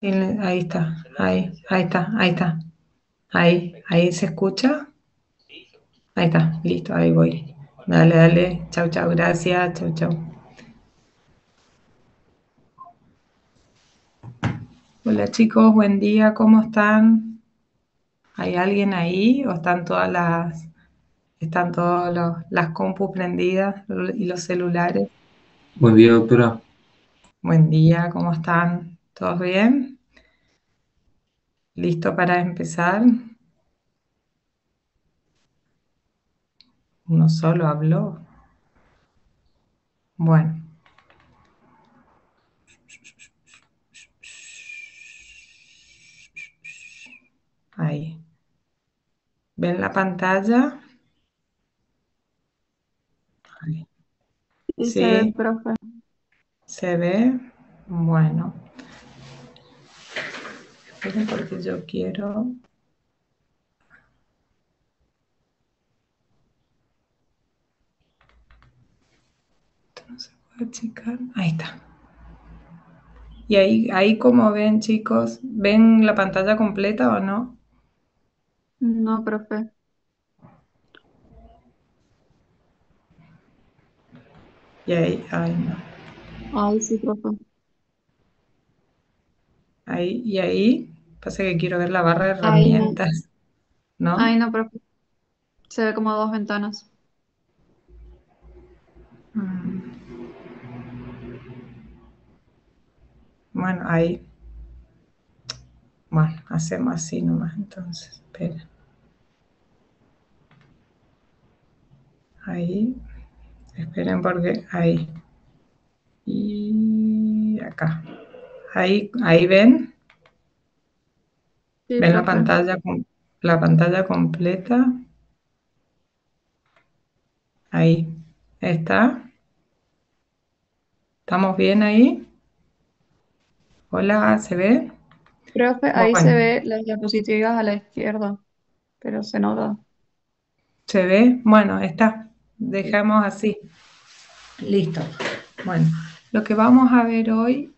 Ahí está, ahí está, ahí está. Ahí se escucha. Ahí está, listo, ahí voy. Dale, dale. Chau, chau, gracias. Chau, chau. Hola chicos, buen día, ¿cómo están? ¿Hay alguien ahí o están todas las compus prendidas y los celulares? Buen día, doctora. Buen día, ¿cómo están? ¿Todos bien? ¿Listo para empezar? Uno solo habló. Bueno, ahí. ¿Ven la pantalla? Ahí. Sí, se ve, ¿Sí? profe. ¿Se ve? Bueno, esperen porque yo quiero... Esto no se puede checar. Ahí está. Y ahí como ven chicos, ¿ven la pantalla completa o no? No, profe. Y ahí, ay no. Ay, sí, profe. Y ahí, pasa que quiero ver la barra de Ahí no. herramientas, Ahí ¿no? no, profe. Se ve como dos ventanas. Mm, Bueno, ahí, bueno, hacemos así nomás entonces, espera. Ahí, esperen porque ahí. Y acá. Ahí Sí, ven profe. la pantalla completa. Ahí está. ¿Estamos bien ahí? Hola, ¿se ve? Profe, ahí se Bueno, ve las diapositivas a la izquierda, pero se nota. ¿se ve? Bueno, está. Dejamos así. Listo. Bueno, lo que vamos a ver hoy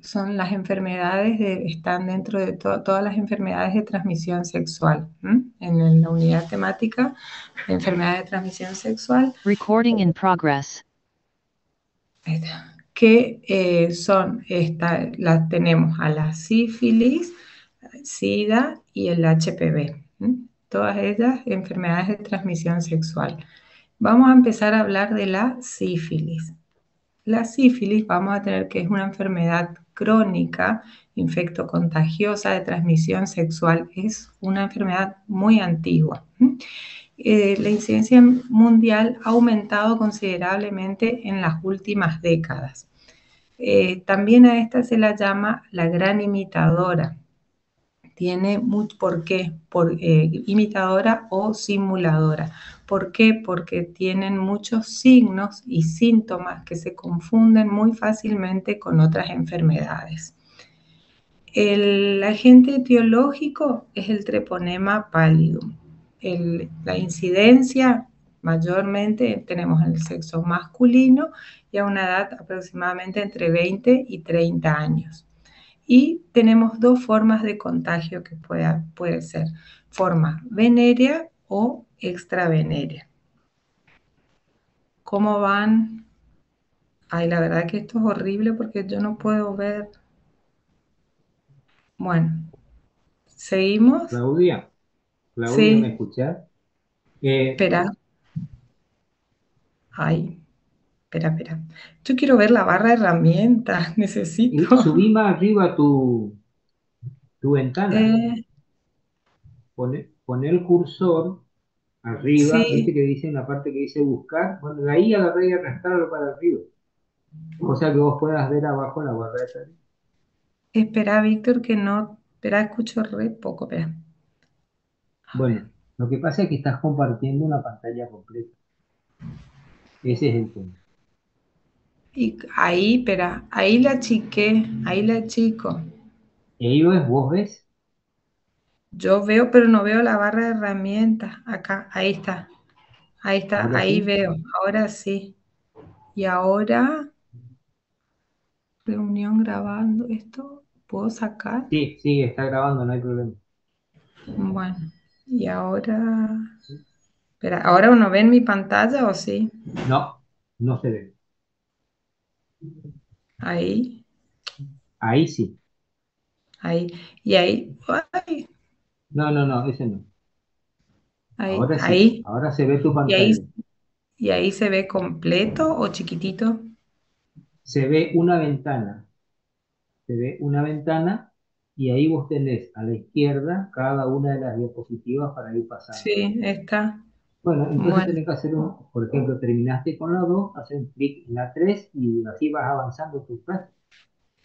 son las enfermedades, están dentro de todas las enfermedades de transmisión sexual. La unidad temática de enfermedades de transmisión sexual. Recording in progress. Ahí está. Que son, las tenemos a la sífilis, SIDA y el HPV. Todas ellas enfermedades de transmisión sexual. Vamos a empezar a hablar de la sífilis. La sífilis vamos a tener que es una enfermedad crónica, infectocontagiosa de transmisión sexual. Es una enfermedad muy antigua. La incidencia mundial ha aumentado considerablemente en las últimas décadas. También a esta se la llama la gran imitadora. Tiene mucho, ¿por qué? Imitadora o simuladora. ¿Por qué? Porque tienen muchos signos y síntomas que se confunden muy fácilmente con otras enfermedades. El agente etiológico es el treponema pallidum. La incidencia mayormente tenemos en el sexo masculino y a una edad aproximadamente entre 20 y 30 años. Y tenemos dos formas de contagio que puede ser, forma venérea o extravenérea. ¿Cómo van? Ay, la verdad que esto es horrible porque yo no puedo ver. Bueno, ¿seguimos? Claudia, Claudia, ¿me Sí, escuchás? espera. Ay, espera. Yo quiero ver la barra de herramientas, necesito. Subí más arriba tu ventana. Eh, Poné el cursor arriba, viste sí, que dice en la parte que dice buscar. Bueno, de ahí agarré y arrastrarlo para arriba. O sea que vos puedas ver abajo la barra de tareas. espera, Víctor, que no. Espera, escucho re poco, espera. A ver. Bueno, lo que pasa es que estás compartiendo una pantalla completa. Ese es el punto. Y ahí, espera, ahí la chiqué, ahí la chico. Ello es, vos ves, Yo veo, pero no veo la barra de herramientas. Acá, ahora ahí sí. veo. Ahora sí. Y ahora, reunión grabando esto. ¿Puedo sacar? Sí, sí, está grabando, no hay problema. Bueno, y ahora... Espera, ¿ahora uno ve en mi pantalla o sí? No, no se ve. Ahí, Ahí sí. ahí, y ahí, ay, No, no, no, ese no. ahí, Ahora sí. ahí, Ahora se ve tu y ahí, pantalla. y ahí se ve completo o chiquitito. Se ve una ventana. Se ve una ventana y ahí vos tenés a la izquierda cada una de las diapositivas para ir pasando. Sí, está. Bueno, entonces Bueno, tenés que hacer por ejemplo, terminaste con la 2, hacer un clic en la 3 y así vas avanzando tu frase.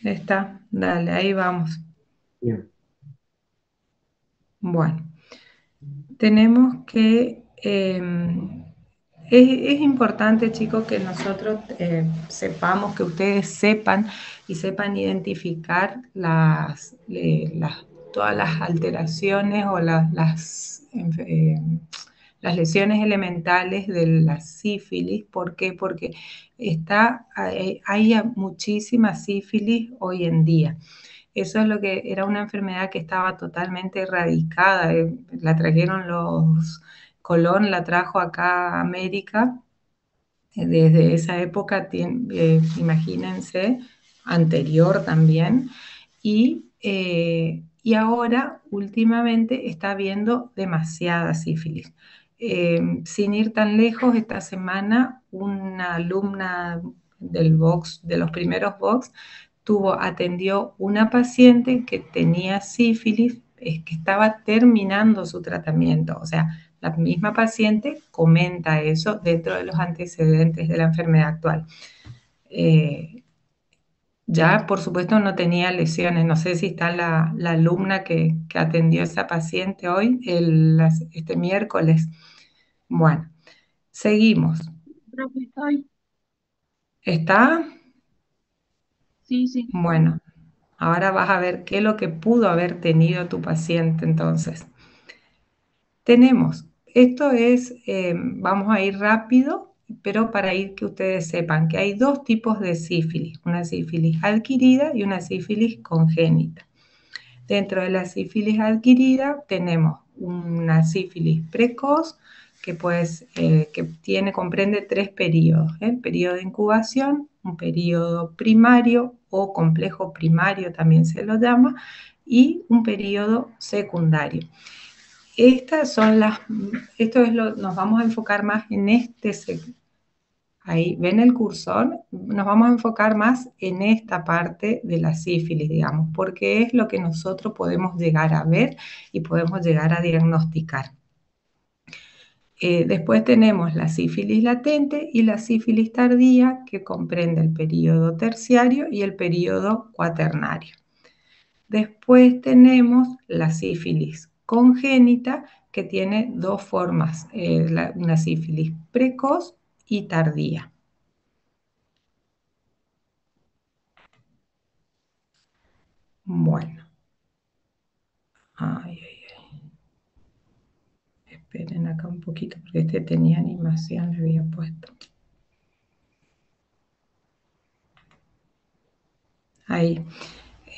está. Dale, ahí vamos. Bien. Bueno, tenemos que... es importante, chicos, que nosotros sepamos, que ustedes sepan y sepan identificar todas las alteraciones o las lesiones elementales de la sífilis. ¿Por qué? Porque hay muchísima sífilis hoy en día. Eso es lo que era una enfermedad que estaba totalmente erradicada. La trajeron Colón la trajo acá a América. Desde esa época, imagínense, anterior también. Y ahora, últimamente, está habiendo demasiada sífilis. Sin ir tan lejos, esta semana una alumna del box, de los primeros box, atendió una paciente que tenía sífilis, que estaba terminando su tratamiento. O sea, la misma paciente comenta eso dentro de los antecedentes de la enfermedad actual. Ya, por supuesto, no tenía lesiones. No sé si está la alumna que atendió a esa paciente hoy, este miércoles. Bueno, seguimos. Creo que estoy. ¿Está? Sí, sí. Bueno, ahora vas a ver qué es lo que pudo haber tenido tu paciente entonces. Tenemos, vamos a ir rápido, pero para ir que ustedes sepan que hay dos tipos de sífilis, una sífilis adquirida y una sífilis congénita. Dentro de la sífilis adquirida tenemos una sífilis precoz que comprende 3 periodos: el periodo de incubación, un periodo primario o complejo primario también se lo llama, y un periodo secundario. Nos vamos a enfocar más en ahí, ¿ven el cursor? Nos vamos a enfocar más en esta parte de la sífilis, digamos, porque es lo que nosotros podemos llegar a ver y podemos llegar a diagnosticar. Después tenemos la sífilis latente y la sífilis tardía, que comprende el periodo terciario y el periodo cuaternario. Después tenemos la sífilis congénita, que tiene dos formas, una sífilis precoz y tardía. Bueno, ay, esperen acá un poquito, porque este tenía animación, le había puesto. Ahí.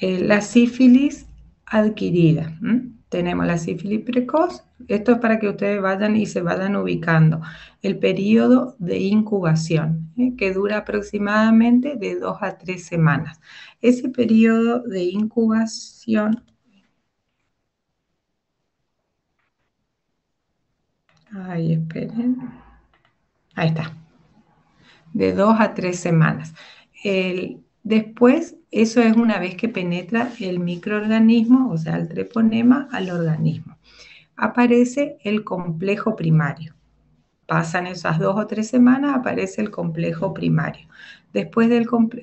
La sífilis adquirida. Tenemos la sífilis precoz. Esto es para que ustedes vayan y se vayan ubicando. El periodo de incubación, que dura aproximadamente de 2 a 3 semanas. Ese periodo de incubación... Ay, esperen. Ahí está. De 2 a 3 semanas. Después, eso es una vez que penetra el microorganismo, o sea, el treponema, al organismo. Aparece el complejo primario. Pasan esas 2 o 3 semanas, aparece el complejo primario. Después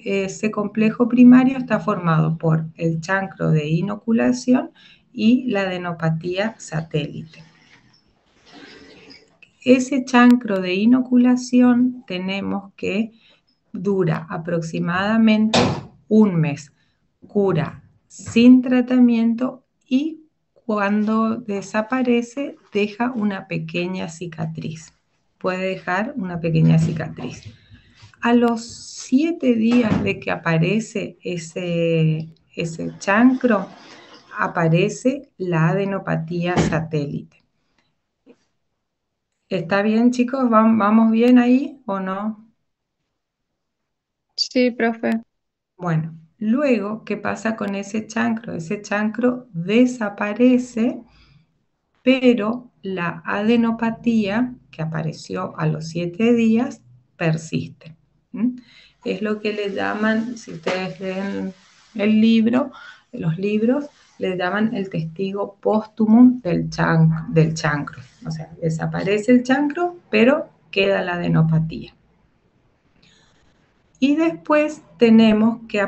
ese complejo primario está formado por el chancro de inoculación y la adenopatía satélite. Ese chancro de inoculación tenemos que dura aproximadamente un mes, cura sin tratamiento y cuando desaparece deja una pequeña cicatriz. Puede dejar una pequeña cicatriz. A los 7 días de que aparece ese chancro, aparece la adenopatía satélite. ¿Está bien, chicos? ¿Vamos bien ahí o no? Sí, profe. Bueno, luego, ¿qué pasa con ese chancro? Ese chancro desaparece, pero la adenopatía que apareció a los 7 días persiste. ¿Mm? Es lo que le llaman, si ustedes leen el libro, los libros, le llaman el testigo póstumo del chancro. O sea, desaparece el chancro, pero queda la adenopatía. Y después tenemos que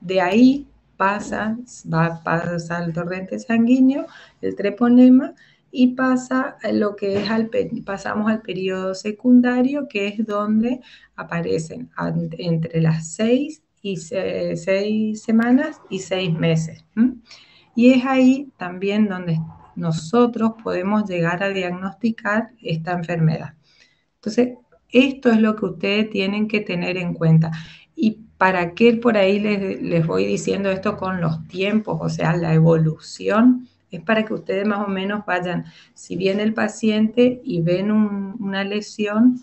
de ahí pasa el torrente sanguíneo, el treponema, y pasa a lo que es pasamos al periodo secundario, que es donde aparecen entre las 6 semanas y 6 meses. Y es ahí también donde nosotros podemos llegar a diagnosticar esta enfermedad. Entonces, esto es lo que ustedes tienen que tener en cuenta. ¿Y para qué por ahí les voy diciendo esto con los tiempos? O sea, la evolución es para que ustedes más o menos vayan, si viene el paciente y ven una lesión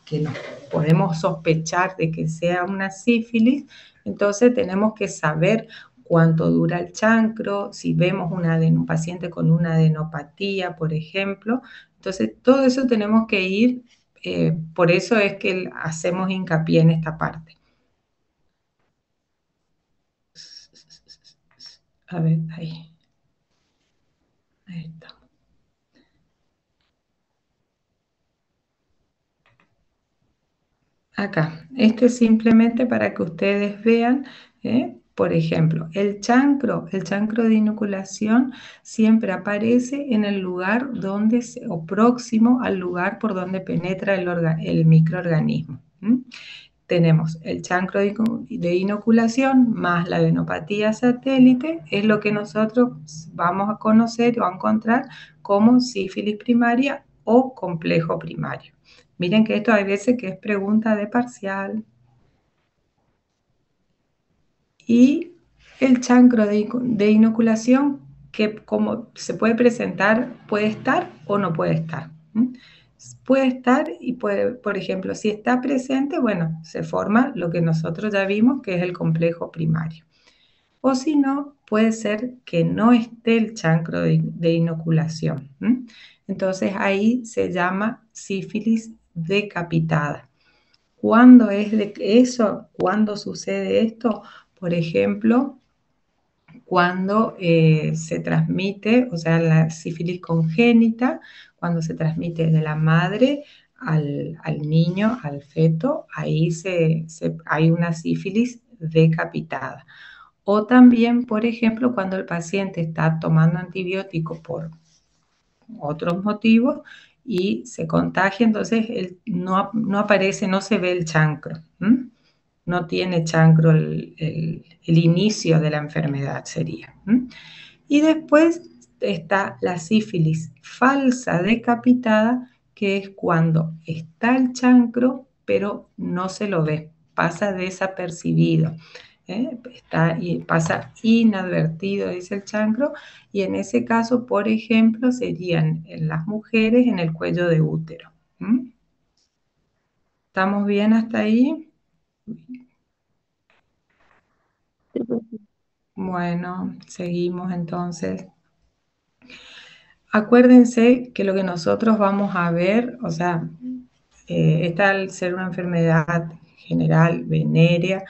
que no podemos sospechar de que sea una sífilis, entonces tenemos que saber cuánto dura el chancro, si vemos un paciente con una adenopatía, por ejemplo. Entonces, todo eso tenemos que ir, por eso es que hacemos hincapié en esta parte. A ver, ahí está. Acá, esto es simplemente para que ustedes vean, por ejemplo, el chancro de inoculación siempre aparece en el lugar o próximo al lugar por donde penetra el microorganismo. Tenemos el chancro de inoculación más la adenopatía satélite, es lo que nosotros vamos a conocer o a encontrar como sífilis primaria o complejo primario. Miren que esto hay veces que es pregunta de parcial. Y el chancro de inoculación, que como se puede presentar, puede estar o no puede estar. Puede estar y puede, por ejemplo, si está presente, bueno, se forma lo que nosotros ya vimos, que es el complejo primario. O si no, puede ser que no esté el chancro de inoculación. Entonces ahí se llama sífilis decapitada. ¿Cuándo es eso? ¿Cuándo sucede esto? Por ejemplo, cuando se transmite, o sea, la sífilis congénita, cuando se transmite de la madre al niño, al feto, ahí hay una sífilis decapitada. O también, por ejemplo, cuando el paciente está tomando antibióticos por otros motivos y se contagia, entonces no aparece, no se ve el chancro. No tiene chancro el inicio de la enfermedad sería. Y después está la sífilis falsa decapitada, que es cuando está el chancro, pero no se lo ve, pasa desapercibido. Pasa inadvertido, dice el chancro, y en ese caso, por ejemplo, serían en las mujeres en el cuello de útero. ¿Estamos bien hasta ahí? Sí, profe. Bueno, seguimos entonces. Acuérdense que lo que nosotros vamos a ver, o sea, esta al ser una enfermedad general venérea,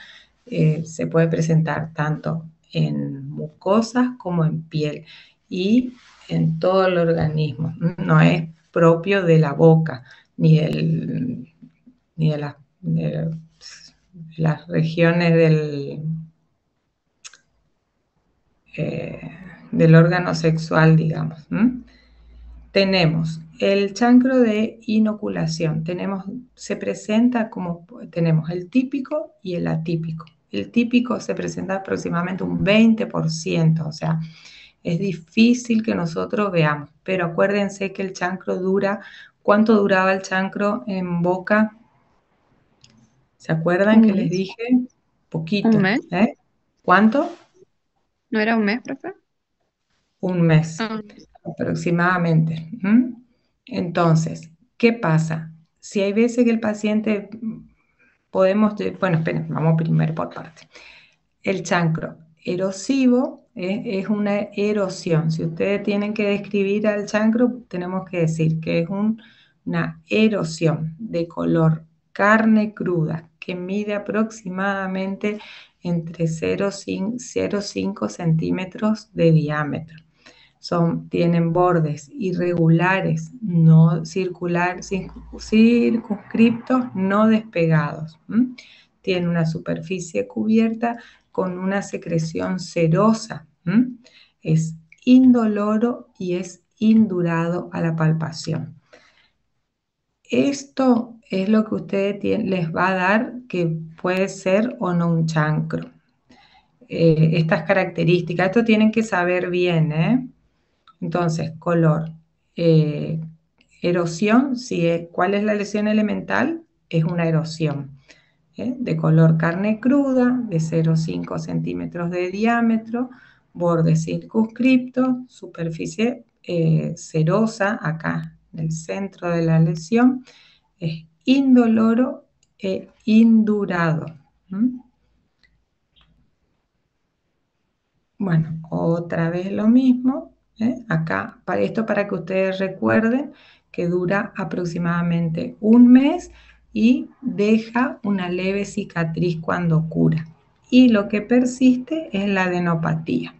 se puede presentar tanto en mucosas como en piel y en todo el organismo. No es propio de la boca ni de las regiones del órgano sexual, digamos. Tenemos el chancro de inoculación. Se presenta como tenemos el típico y el atípico. El típico se presenta aproximadamente un 20%, o sea, es difícil que nosotros veamos, pero acuérdense que el chancro ¿cuánto duraba el chancro en boca? ¿Se acuerdan Un que les mes. dije? Poquito, Un mes. ¿eh? ¿Cuánto? ¿No era un mes, profe? Un mes Ah, aproximadamente. ¿M? Entonces, ¿qué pasa? Si hay veces que el paciente podemos, bueno, esperen, vamos primero por parte. El chancro erosivo es una erosión. Si ustedes tienen que describir al chancro, tenemos que decir que es una erosión de color carne cruda que mide aproximadamente entre 0,5 centímetros de diámetro. Tienen bordes irregulares, no circunscriptos, no despegados. Tiene una superficie cubierta con una secreción cerosa. Es indoloro y es indurado a la palpación. Esto es lo que ustedes les va a dar que puede ser o no un chancro. Estas características, esto tienen que saber bien, ¿eh? Entonces, color. Eh, erosión, ¿cuál es la lesión elemental? Es una erosión. De color carne cruda, de 0,5 centímetros de diámetro, borde circunscripto, superficie cerosa, acá en el centro de la lesión, es indoloro e indurado. Bueno, otra vez lo mismo, acá, para que ustedes recuerden que dura aproximadamente un mes y deja una leve cicatriz cuando cura. Y lo que persiste es la adenopatía.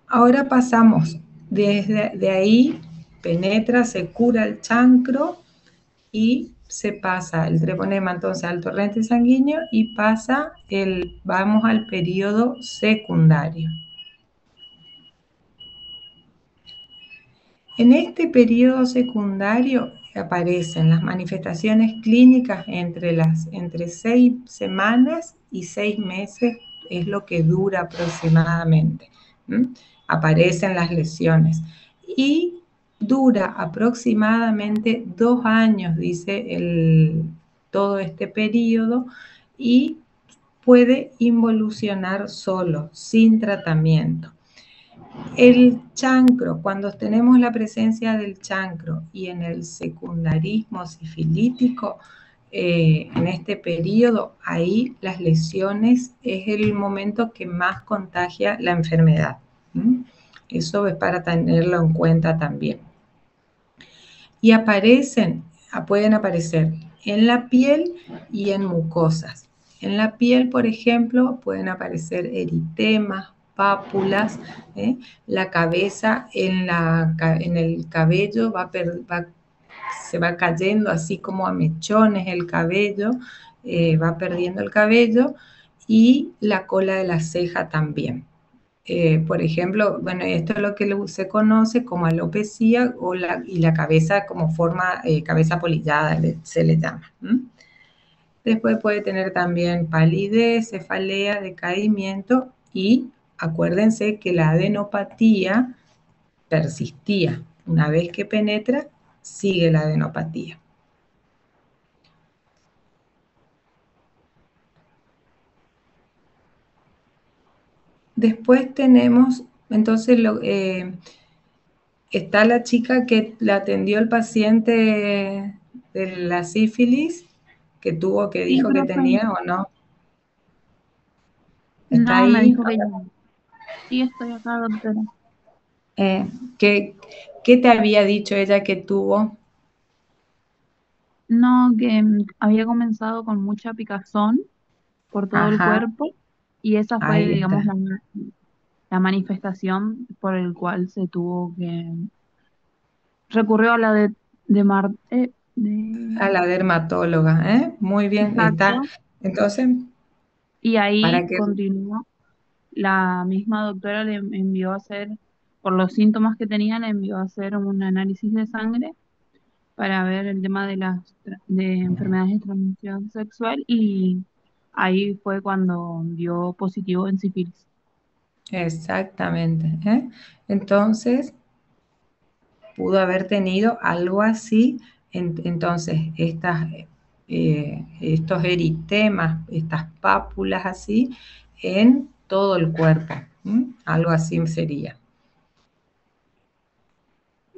Ahora pasamos, de ahí penetra, se cura el chancro y se pasa el treponema entonces al torrente sanguíneo y vamos al periodo secundario. En este periodo secundario aparecen las manifestaciones clínicas entre 6 semanas y 6 meses, es lo que dura aproximadamente. Aparecen las lesiones y dura aproximadamente 2 años, dice todo este periodo, y puede involucionar solo, sin tratamiento. El chancro, cuando tenemos la presencia del chancro y en el secundarismo sifilítico, en este periodo, ahí las lesiones es el momento que más contagia la enfermedad. Eso es para tenerlo en cuenta también. Y pueden aparecer en la piel y en mucosas. En la piel, por ejemplo, pueden aparecer eritemas, pápulas, la cabeza en el cabello se va cayendo así como a mechones el cabello, va perdiendo el cabello y la cola de la ceja también. Por ejemplo, bueno, esto es lo que se conoce como alopecia y la cabeza como cabeza polillada, se le llama. Después puede tener también palidez, cefalea, decaimiento y acuérdense que la adenopatía persistía. Una vez que penetra, sigue la adenopatía. Después tenemos, entonces, está la chica que la atendió el paciente de la sífilis, que dijo que profe. tenía o no. ¿Está No, me ahí? dijo que sí, estoy acá, doctora. ¿Qué te había dicho ella que tuvo? No, que había comenzado con mucha picazón por todo el Ajá, cuerpo y esa fue, ahí digamos, está. la manifestación por el cual se tuvo que recurrió a la A la dermatóloga, ¿eh? Muy bien, está. exacto, Entonces, y para ahí que continuó. La misma doctora le envió a hacer, por los síntomas que tenía, le envió a hacer un análisis de sangre para ver el tema de enfermedades de transmisión sexual y ahí fue cuando dio positivo en sífilis. exactamente, ¿eh? Entonces, pudo haber tenido algo así. Entonces, estos eritemas, estas pápulas así, en todo el cuerpo. Algo así sería.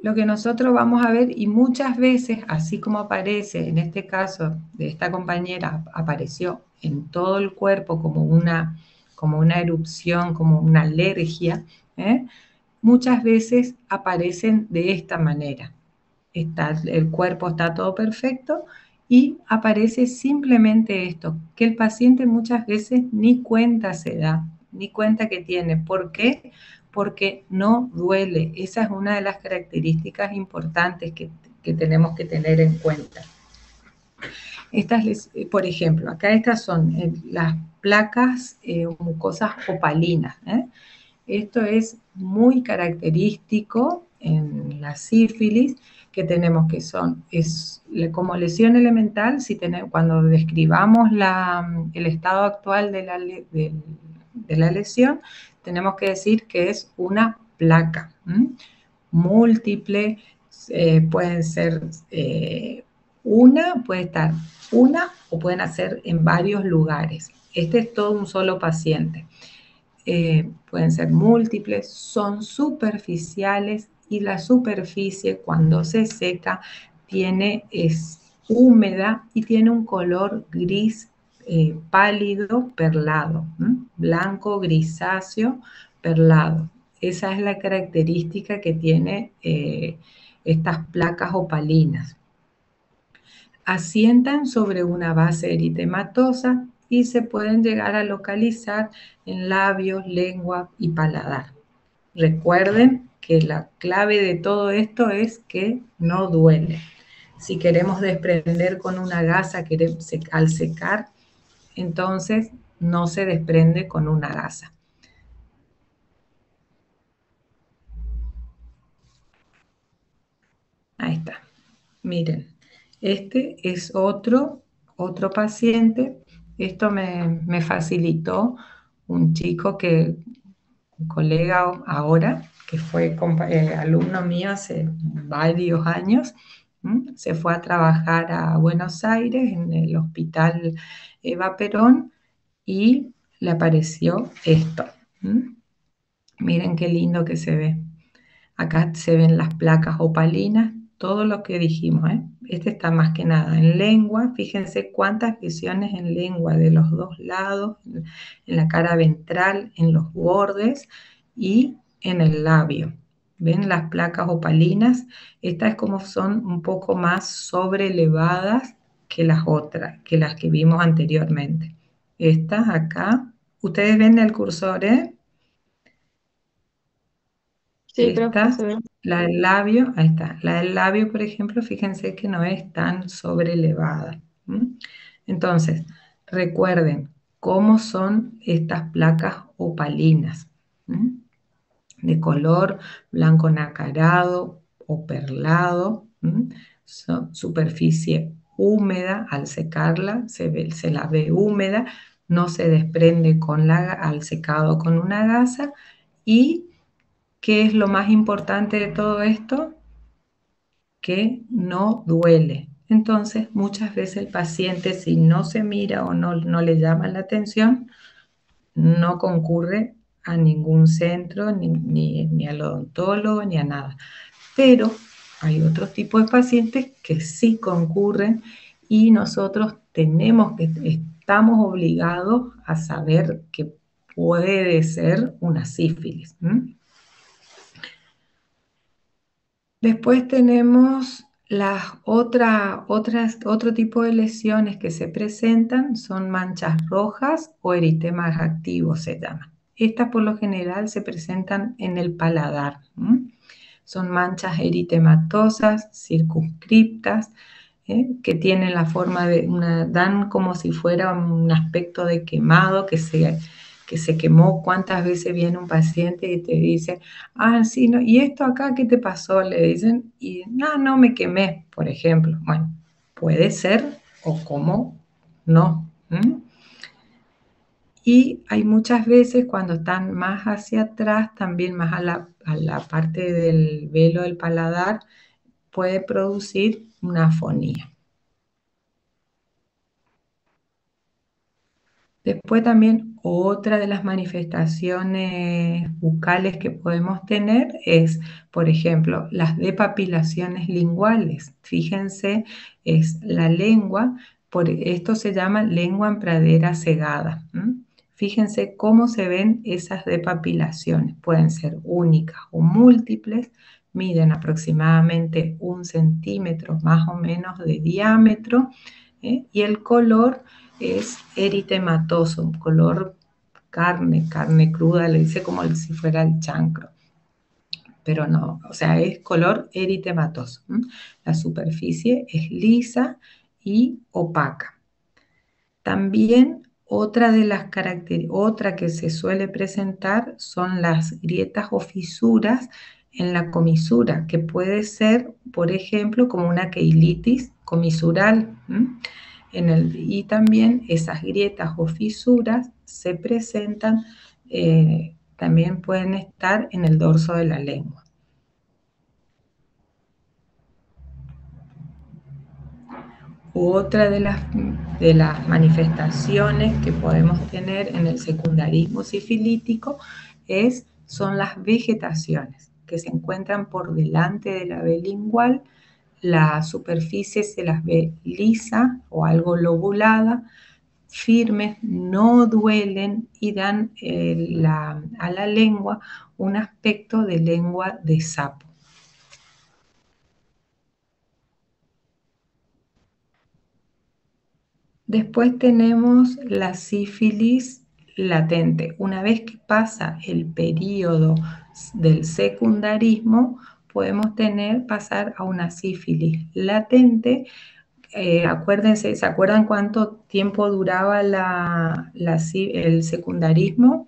Lo que nosotros vamos a ver, y muchas veces, así como aparece, en este caso de esta compañera, apareció en todo el cuerpo como una erupción, como una alergia, muchas veces aparecen de esta manera. El cuerpo está todo perfecto y aparece simplemente esto, que el paciente muchas veces ni cuenta se da, ni cuenta que tiene. ¿Por qué? Porque no duele. Esa es una de las características importantes que tenemos que tener en cuenta. Por ejemplo, acá estas son las placas mucosas opalinas. Esto es muy característico en la sífilis, que tenemos como lesión elemental, cuando describamos el estado actual de la lesión, tenemos que decir que es una placa múltiple, pueden ser puede estar una o pueden hacer en varios lugares. Este es todo un solo paciente. Pueden ser múltiples, son superficiales y la superficie cuando se seca es húmeda y tiene un color gris pálido perlado, blanco grisáceo perlado. Esa es la característica que tiene estas placas opalinas. Asientan sobre una base eritematosa y se pueden llegar a localizar en labios, lengua y paladar. Recuerden que la clave de todo esto es que no duele. Si queremos desprender con una gasa al secar, entonces no se desprende con una gasa. Ahí está. Miren, este es otro paciente. Esto me facilitó un chico un colega ahora, que fue alumno mío hace varios años. Se fue a trabajar a Buenos Aires en el hospital Eva Perón y le apareció esto. Miren qué lindo que se ve. Acá se ven las placas opalinas, todo lo que dijimos. Este está más que nada en lengua. Fíjense cuántas lesiones en lengua de los dos lados, en la cara ventral, en los bordes y en el labio. ¿Ven las placas opalinas? Estas como son un poco más sobrelevadas que las otras, que las que vimos anteriormente. Estas acá, ustedes ven el cursor, Sí, profe, Esta, se ve. la del labio, ahí está. La del labio, por ejemplo, fíjense que no es tan sobrelevada. Entonces, recuerden cómo son estas placas opalinas, de color blanco nacarado o perlado, superficie húmeda, al secarla se la ve húmeda, no se desprende al secado con una gasa. Y ¿qué es lo más importante de todo esto? Que no duele. Entonces, muchas veces el paciente, si no se mira o no le llama la atención, no concurre a ningún centro, ni al odontólogo, ni a nada. Pero hay otros tipos de pacientes que sí concurren y nosotros estamos obligados a saber que puede ser una sífilis. Después tenemos otro tipo de lesiones que se presentan, son manchas rojas o eritemas activos se llaman. Estas por lo general se presentan en el paladar. Son manchas eritematosas, circunscriptas, que tienen la forma dan como si fuera un aspecto de quemado que se quemó. ¿Cuántas veces viene un paciente y te dice, sí, no, ¿y esto acá qué te pasó? Le dicen, y no me quemé, por ejemplo. Bueno, puede ser o como no. Y hay muchas veces cuando están más hacia atrás, también más a la parte del velo del paladar, puede producir una afonía. Después también otra de las manifestaciones bucales que podemos tener es, por ejemplo, las depapilaciones linguales. Fíjense, es la lengua, por esto se llama lengua en pradera cegada. Fíjense cómo se ven esas depapilaciones. Pueden ser únicas o múltiples, miden aproximadamente 1 centímetro más o menos de diámetro, y el color es eritematoso, un color carne cruda, le dice como si fuera el chancro, pero no, o sea, es color eritematoso. La superficie es lisa y opaca. También otra de las otra que se suele presentar son las grietas o fisuras en la comisura, que puede ser, por ejemplo, como una queilitis comisural. Y también esas grietas o fisuras se presentan, también pueden estar en el dorso de la lengua. Otra de las manifestaciones que podemos tener en el secundarismo sifilítico son las vegetaciones, que se encuentran por delante de la B lingual. La superficie se las ve lisa o algo lobulada, firmes, no duelen y dan a la lengua un aspecto de lengua de sapo. Después tenemos la sífilis latente. Una vez que pasa el periodo del secundarismo, podemos pasar a una sífilis latente. Acuérdense, ¿se acuerdan cuánto tiempo duraba el secundarismo?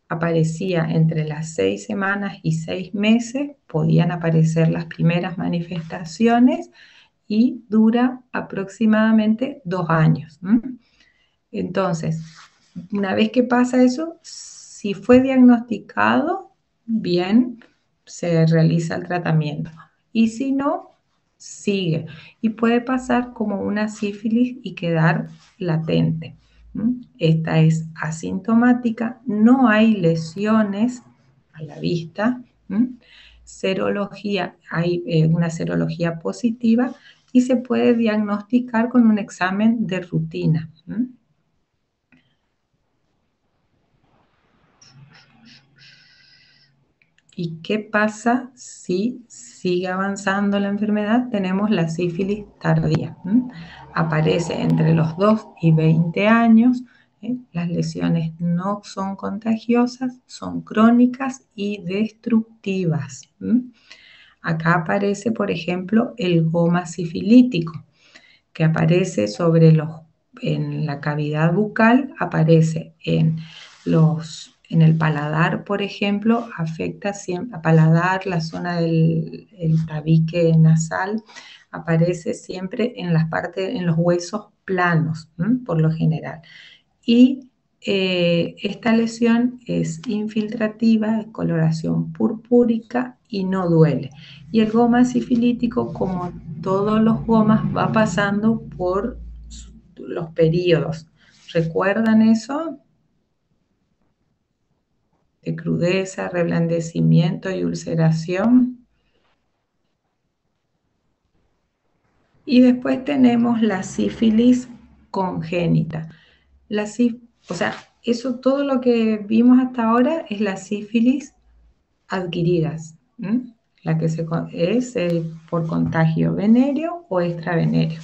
Aparecía entre las 6 semanas y 6 meses, podían aparecer las primeras manifestaciones y dura aproximadamente 2 años. Entonces, una vez que pasa eso, si fue diagnosticado, bien, se realiza el tratamiento. Y si no, sigue. Y puede pasar como una sífilis y quedar latente. Esta es asintomática, no hay lesiones a la vista. Serología, hay una serología positiva y se puede diagnosticar con un examen de rutina. ¿Y qué pasa si sigue avanzando la enfermedad? Tenemos la sífilis tardía. Aparece entre los 2 y 20 años. Las lesiones no son contagiosas, son crónicas y destructivas. Acá aparece, por ejemplo, el goma sifilítico, que aparece en la cavidad bucal, aparece en el paladar, por ejemplo, afecta siempre a paladar, la zona del tabique nasal, aparece siempre en los huesos planos, por lo general. Y esta lesión es infiltrativa, de coloración purpúrica y no duele. Y el goma sifilítico, como todos los gomas, va pasando por los periodos. ¿Recuerdan eso? De crudeza, reblandecimiento y ulceración. Y después tenemos la sífilis congénita. O sea, eso, todo lo que vimos hasta ahora es la sífilis adquiridas, la que es por contagio venéreo o extravenéreo.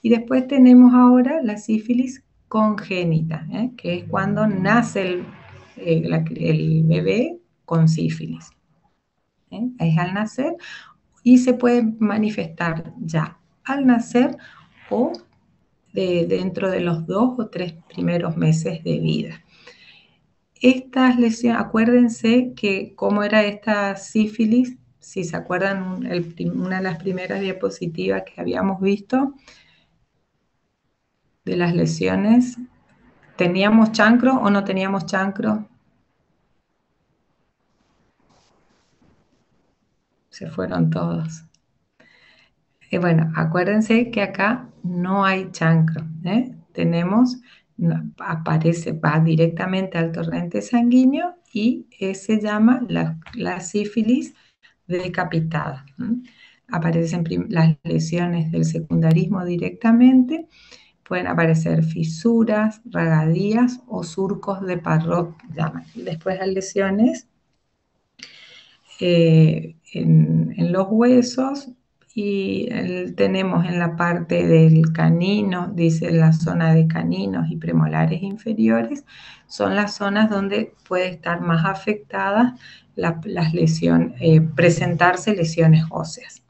Y después tenemos ahora la sífilis congénita, que es cuando nace el bebé con sífilis. Es al nacer y se puede manifestar ya al nacer o dentro de los 2 o 3 primeros meses de vida. Estas lesiones, acuérdense que cómo era esta sífilis, si se acuerdan, una de las primeras diapositivas que habíamos visto de las lesiones, ¿teníamos chancro o no teníamos chancro? Se fueron todos. Bueno, acuérdense que acá no hay chancro, tenemos aparece, va directamente al torrente sanguíneo y se llama la sífilis decapitada. Aparecen las lesiones del secundarismo directamente, pueden aparecer fisuras, regadías o surcos de Parrot, llaman. Después las lesiones en los huesos y tenemos en la parte del canino, dice la zona de caninos y premolares inferiores, son las zonas donde puede estar más afectadas las lesiones, presentarse lesiones óseas.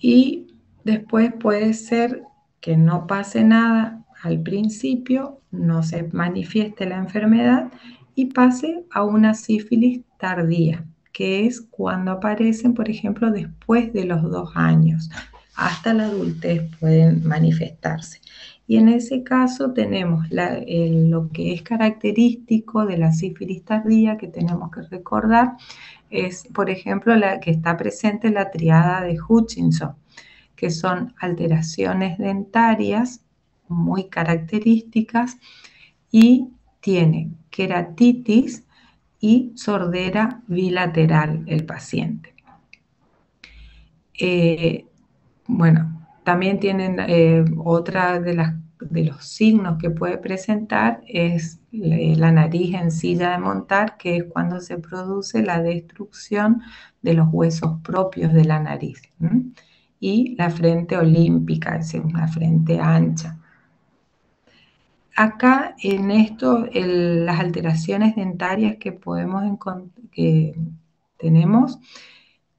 Y después puede ser que no pase nada al principio, no se manifieste la enfermedad y pase a una sífilis tardía, que es cuando aparecen, por ejemplo, después de los 2 años. Hasta la adultez pueden manifestarse. Y en ese caso tenemos lo que es característico de la sífilis tardía que tenemos que recordar es, por ejemplo, la que está presente en la triada de Hutchinson, que son alteraciones dentarias muy características y tiene queratitis y sordera bilateral el paciente. Bueno, también tienen otra de los signos que puede presentar es la nariz en silla de montar, que es cuando se produce la destrucción de los huesos propios de la nariz. Y la frente olímpica, es decir, una frente ancha. Acá en esto, las alteraciones dentarias que que tenemos,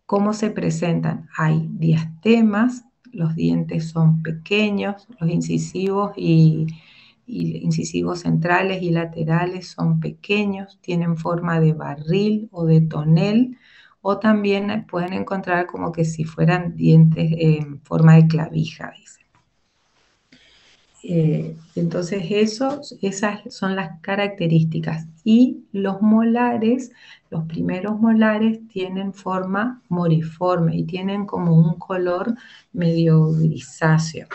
¿cómo se presentan? Hay diastemas, los dientes son pequeños, los incisivos y incisivos centrales y laterales son pequeños, tienen forma de barril o de tonel, o también pueden encontrar como que si fueran dientes en forma de clavija, dice. Entonces esas son las características. Y los molares, los primeros molares tienen forma moriforme y tienen como un color medio grisáceo.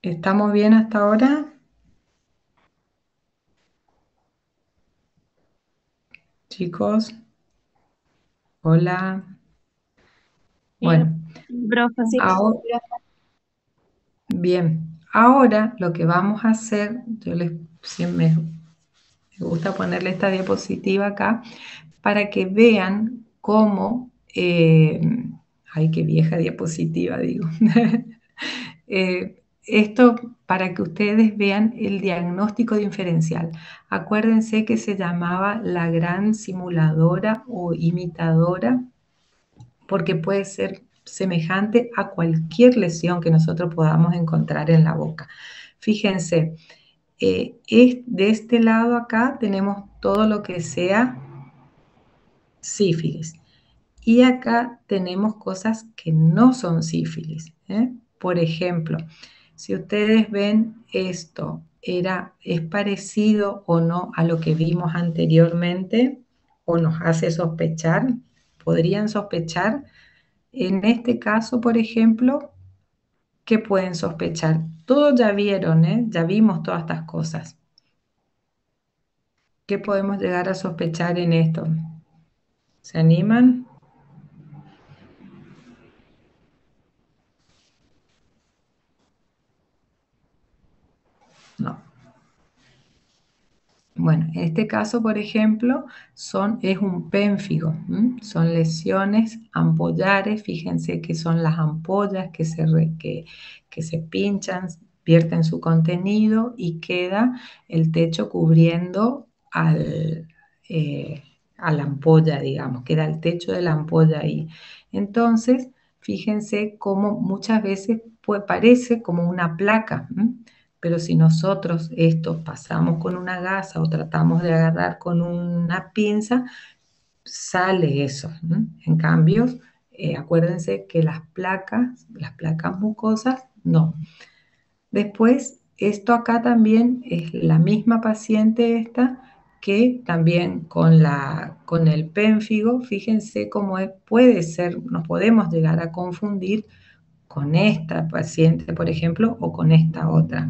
¿Estamos bien hasta ahora? Chicos, hola. Bueno, Profe. ahora, bien, ahora lo que vamos a hacer, siempre me gusta ponerle esta diapositiva acá, para que vean cómo, ay, qué vieja diapositiva, digo. Esto para que ustedes vean el diagnóstico diferencial. Acuérdense que se llamaba la gran simuladora o imitadora, porque puede ser semejante a cualquier lesión que nosotros podamos encontrar en la boca. Fíjense, de este lado acá tenemos todo lo que sea sífilis. Y acá tenemos cosas que no son sífilis. Por ejemplo, si ustedes ven esto, ¿es parecido o no a lo que vimos anteriormente? ¿O nos hace sospechar? ¿Podrían sospechar? En este caso, por ejemplo, ¿qué pueden sospechar? Todos ya vieron, ya vimos todas estas cosas. ¿Qué podemos llegar a sospechar en esto? ¿Se animan? No. Bueno, en este caso, por ejemplo, es un pénfigo, son lesiones ampollares, fíjense que son las ampollas que se pinchan, vierten su contenido y queda el techo cubriendo a la ampolla, digamos, queda el techo de la ampolla ahí. Entonces, fíjense cómo muchas veces parece como una placa, pero si nosotros esto pasamos con una gasa o tratamos de agarrar con una pinza, sale eso. En cambio, acuérdense que las placas mucosas, no. Después, esto acá también es la misma paciente esta que también con el pénfigo, fíjense cómo puede ser, nos podemos llegar a confundir con esta paciente, por ejemplo, o con esta otra,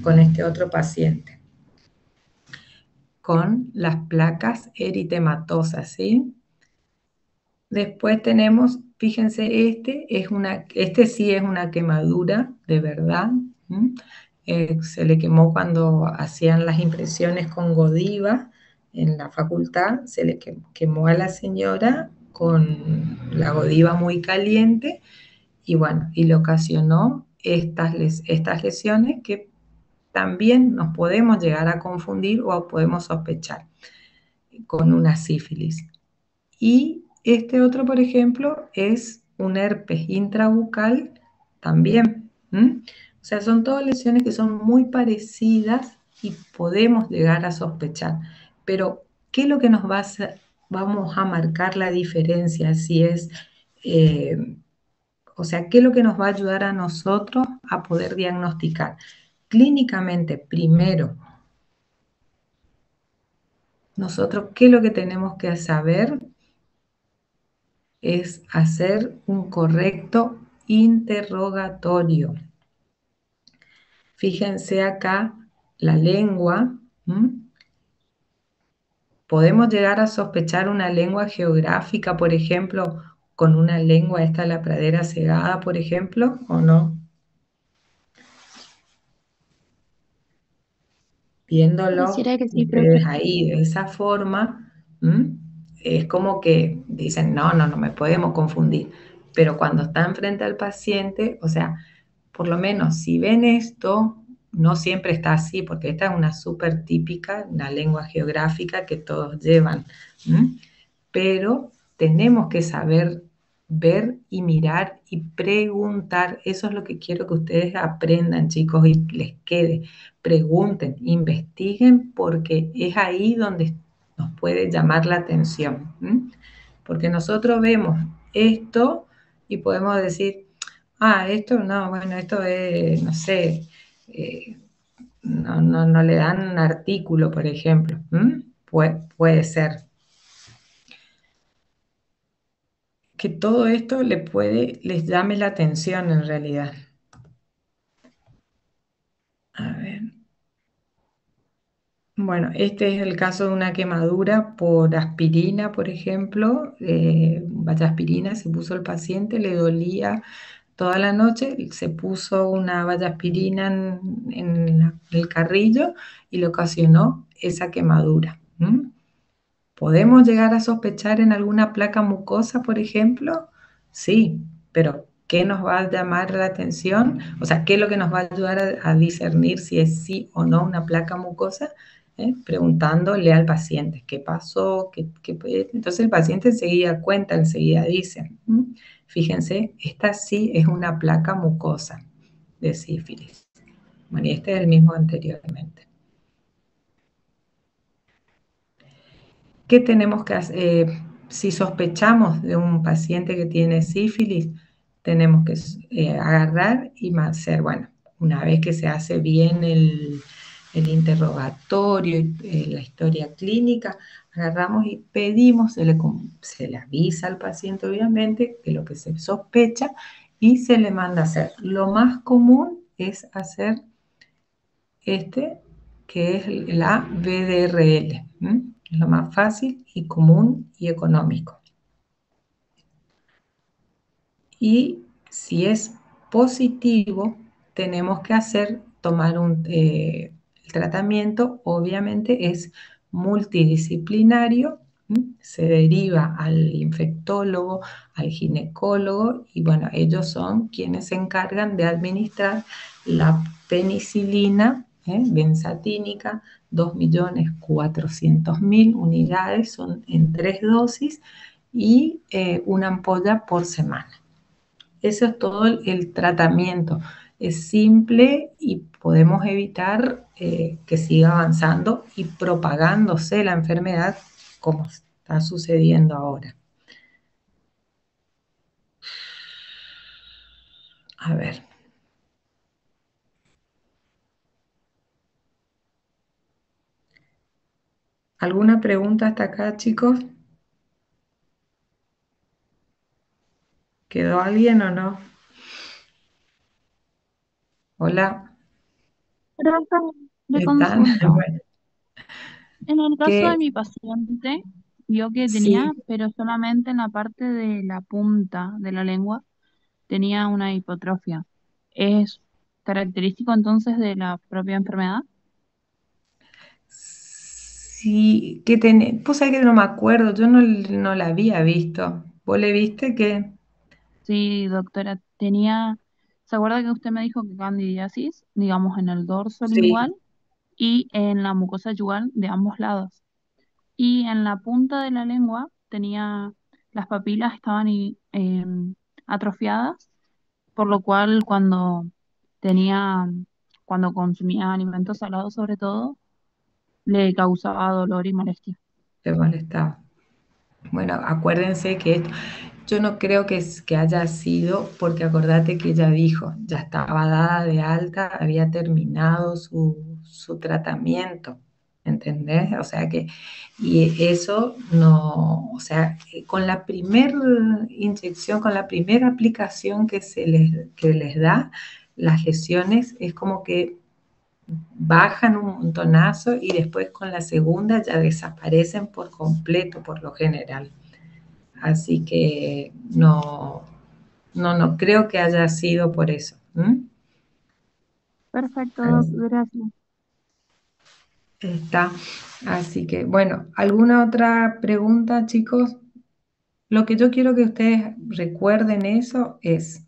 con este otro paciente, con las placas eritematosas, ¿sí? Después tenemos, fíjense, este sí es una quemadura de verdad. Se le quemó cuando hacían las impresiones con Godiva en la facultad, se le quemó a la señora con la Godiva muy caliente y bueno, y le ocasionó estas lesiones que también nos podemos llegar a confundir o podemos sospechar con una sífilis. Y este otro, por ejemplo, es un herpes intrabucal también. O sea, son todas lesiones que son muy parecidas y podemos llegar a sospechar. Pero, ¿qué es lo que nos va a hacer? Vamos a marcar la diferencia si es, o sea, ¿qué es lo que nos va a ayudar a nosotros a poder diagnosticar? Clínicamente, primero, nosotros, ¿qué es lo que tenemos que saber? Es hacer un correcto interrogatorio. Fíjense acá la lengua. Podemos llegar a sospechar una lengua geográfica, por ejemplo, con una lengua, esta la pradera cegada, por ejemplo, ¿o no? Viéndolo Pareciera que sí, ustedes profe. ahí de esa forma, es como que dicen, no, no, no me podemos confundir. Pero cuando están frente al paciente, o sea, por lo menos si ven esto, no siempre está así, porque esta es una súper típica, una lengua geográfica que todos llevan. Pero tenemos que saber ver y mirar y preguntar. Eso es lo que quiero que ustedes aprendan, chicos, y les quede. Pregunten, investiguen, porque es ahí donde nos puede llamar la atención. Porque nosotros vemos esto y podemos decir, esto no, bueno, esto es, no sé, no le dan un artículo, por ejemplo. Puede ser. Que todo esto les llame la atención en realidad. A ver. Bueno, este es el caso de una quemadura por aspirina, por ejemplo. Vaya aspirina se puso el paciente, le dolía toda la noche, se puso una valla aspirina en el carrillo y le ocasionó esa quemadura. ¿Podemos llegar a sospechar en alguna placa mucosa, por ejemplo? Sí, pero ¿qué nos va a llamar la atención? O sea, ¿qué es lo que nos va a ayudar a discernir si es sí o no una placa mucosa? Preguntándole al paciente qué pasó, entonces el paciente enseguida cuenta, enseguida dice, fíjense, esta sí es una placa mucosa de sífilis. Bueno, y este es el mismo anteriormente. ¿Qué tenemos que hacer? Si sospechamos de un paciente que tiene sífilis, tenemos que agarrar y hacer, bueno, una vez que se hace bien el interrogatorio y la historia clínica, agarramos y pedimos, se le avisa al paciente obviamente de lo que se sospecha y se le manda a hacer. Lo más común es hacer que es la VDRL. Es lo más fácil y común y económico. Y si es positivo, tenemos que tomar el tratamiento, obviamente es multidisciplinario, se deriva al infectólogo, al ginecólogo, y bueno, ellos son quienes se encargan de administrar la penicilina, benzatínica, 2.400.000 unidades, son en 3 dosis, y una ampolla por semana. Eso es todo el tratamiento. Es simple y podemos evitar que siga avanzando y propagándose la enfermedad como está sucediendo ahora. A ver. ¿Alguna pregunta hasta acá, chicos? ¿Quedó alguien o no? Hola, Profe, le ¿están? consulto. Bueno, En el caso de que mi paciente, vio que tenía, sí, pero solamente en la parte de la punta de la lengua, tenía una hipotrofia. ¿Es característico entonces de la propia enfermedad? sí, que tenés, pues sabés que no me acuerdo, yo no la había visto. ¿Vos le viste que? Sí, doctora, tenía, ¿se acuerda que usted me dijo que candidiasis, digamos, en el dorso Sí, lingual y en la mucosa yugal de ambos lados? Y en la punta de la lengua tenía, las papilas estaban atrofiadas, por lo cual tenía, cuando consumía alimentos salados sobre todo, le causaba dolor y molestia. te molestaba. Bueno, acuérdense que yo no creo que haya sido, porque acordate que ella dijo, ya estaba dada de alta, había terminado su tratamiento, ¿entendés? O sea que, y eso no, o sea, con la primera inyección, con la primera aplicación que les da, las lesiones es como que bajan un montonazo y después con la segunda ya desaparecen por completo por lo general. Así que no creo que haya sido por eso. ¿M? Perfecto, doc, Así gracias. está. Así que, bueno, ¿alguna otra pregunta, chicos? Lo que yo quiero que ustedes recuerden eso es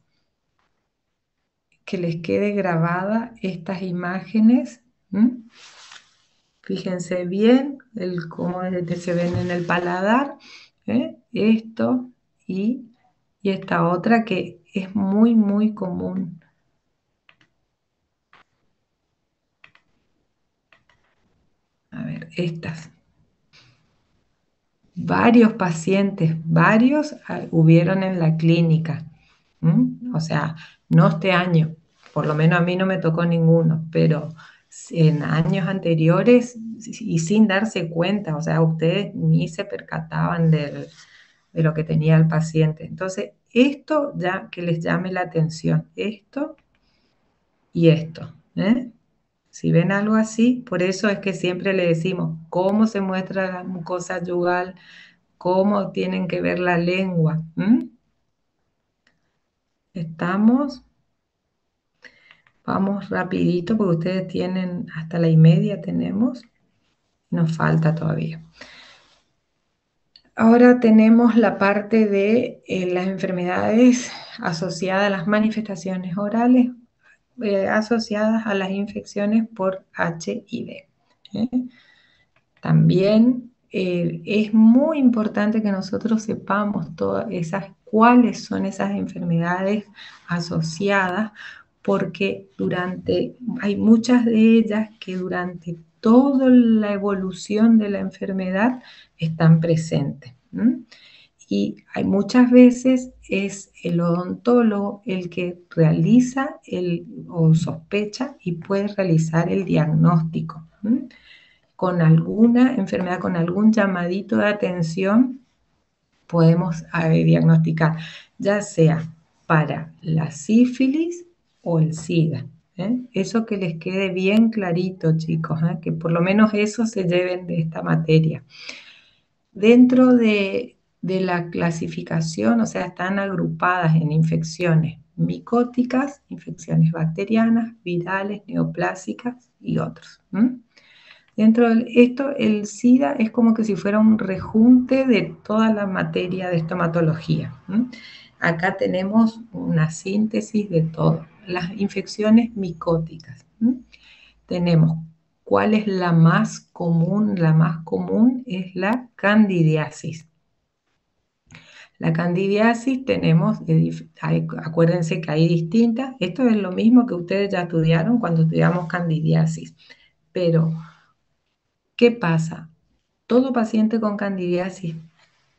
que les quede grabada estas imágenes. ¿M? Fíjense bien cómo se ven en el paladar, ¿eh? Esto y, y esta otra que es muy, muy común. A ver, estas. Varios pacientes, varios hubieron en la clínica. O sea, no este año, por lo menos a mí no me tocó ninguno, pero en años anteriores y sin darse cuenta, o sea, ustedes ni se percataban de lo que tenía el paciente. Entonces, esto ya que les llame la atención, esto y esto. ¿Eh? Si ven algo así, por eso es que siempre le decimos cómo se muestra la mucosa yugal, cómo tienen que ver la lengua. ¿Estamos? Vamos rapidito porque ustedes tienen hasta la y media tenemos. Nos falta todavía. Ahora tenemos la parte de las enfermedades asociadas a las manifestaciones orales, asociadas a las infecciones por HIV. ¿Eh? También es muy importante que nosotros sepamos todas cuáles son esas enfermedades asociadas, porque hay muchas de ellas que durante toda la evolución de la enfermedad están presentes. Y hay muchas veces es el odontólogo el que realiza o sospecha y puede realizar el diagnóstico. Con alguna enfermedad, con algún llamadito de atención, podemos diagnosticar, ya sea para la sífilis o el SIDA. Eso que les quede bien clarito, chicos, que por lo menos eso se lleven de esta materia. Dentro de la clasificación, o sea, están agrupadas en infecciones micóticas, infecciones bacterianas, virales, neoplásicas y otros. Dentro de esto, el SIDA es como que si fuera un rejunte de toda la materia de estomatología. Acá tenemos una síntesis de todo. Las infecciones micóticas. Tenemos cuál es la más común. La más común es la candidiasis. La candidiasis tenemos, acuérdense que hay distintas. Esto es lo mismo que ustedes ya estudiaron cuando estudiamos candidiasis. Pero ¿qué pasa? ¿Todo paciente con candidiasis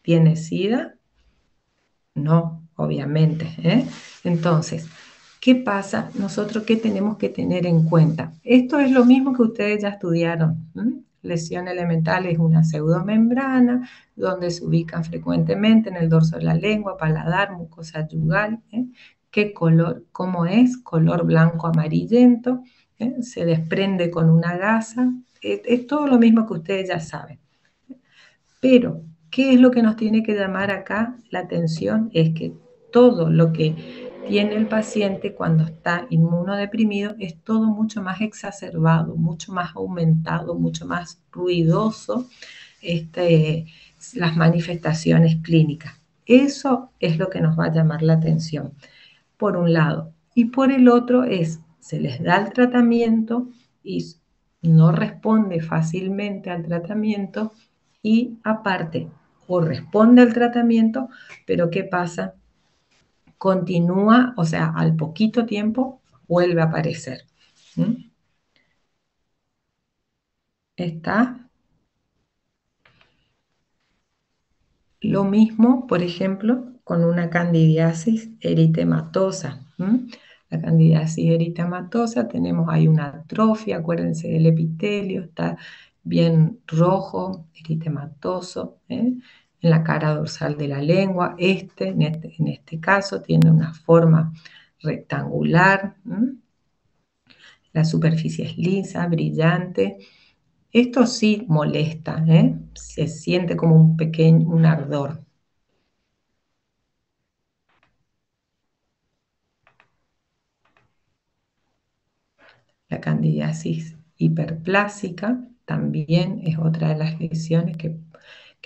tiene SIDA? No, obviamente. Entonces, ¿qué pasa? Nosotros, ¿qué tenemos que tener en cuenta? Esto es lo mismo que ustedes ya estudiaron. lesión elemental es una pseudomembrana, donde se ubican frecuentemente en el dorso de la lengua, paladar, mucosa yugal. ¿Qué color? ¿Cómo es? Color blanco amarillento. Se desprende con una gasa. Es todo lo mismo que ustedes ya saben. Pero, ¿qué es lo que nos tiene que llamar acá la atención? Es que todo lo que tiene el paciente cuando está inmunodeprimido es todo mucho más exacerbado, mucho más aumentado, mucho más ruidoso, las manifestaciones clínicas. Eso es lo que nos va a llamar la atención, por un lado. Y por el otro se les da el tratamiento y no responde fácilmente al tratamiento, y aparte, o responde al tratamiento, pero ¿qué pasa? Continúa, o sea, al poquito tiempo vuelve a aparecer. Está lo mismo, por ejemplo, con una candidiasis eritematosa. La candidiasis eritematosa, tenemos ahí una atrofia, acuérdense del epitelio, está bien rojo, eritematoso, en la cara dorsal de la lengua. En este caso tiene una forma rectangular, la superficie es lisa, brillante. Esto sí molesta, se siente como un ardor. La candidiasis hiperplásica también es otra de las lesiones que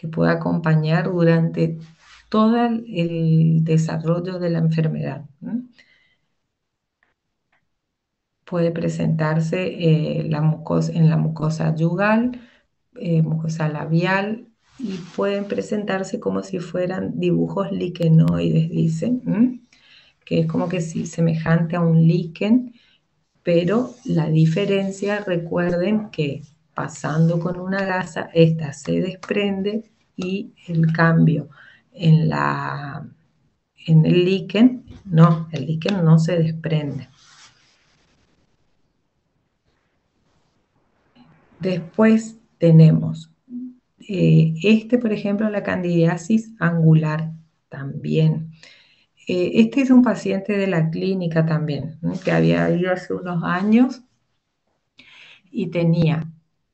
puede acompañar durante todo el desarrollo de la enfermedad. Puede presentarse en la mucosa yugal, mucosa labial, y pueden presentarse como si fueran dibujos liquenoides, dicen, que es como que sí, semejante a un líquen. Pero la diferencia, recuerden que pasando con una gasa, esta se desprende y el cambio en el líquen no se desprende. Después tenemos por ejemplo, la candidiasis angular también. Este es un paciente de la clínica también, que había ido hace unos años y tenía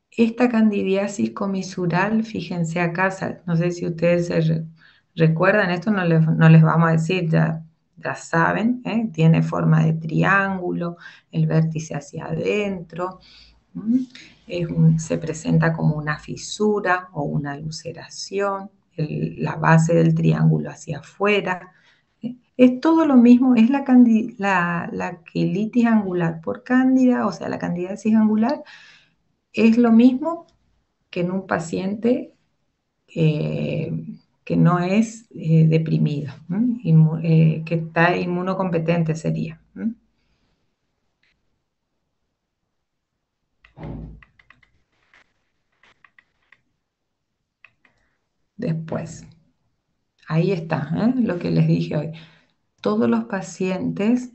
esta candidiasis comisural. Fíjense acá, no sé si ustedes recuerdan, esto no les vamos a decir, ya saben, tiene forma de triángulo, el vértice hacia adentro, se presenta como una fisura o una ulceración, la base del triángulo hacia afuera. Es todo lo mismo, es la quilitis angular por cándida, o sea, la candidiasis angular es lo mismo que en un paciente que no es deprimido, que está inmunocompetente sería. Después, ahí está, lo que les dije hoy. Todos los pacientes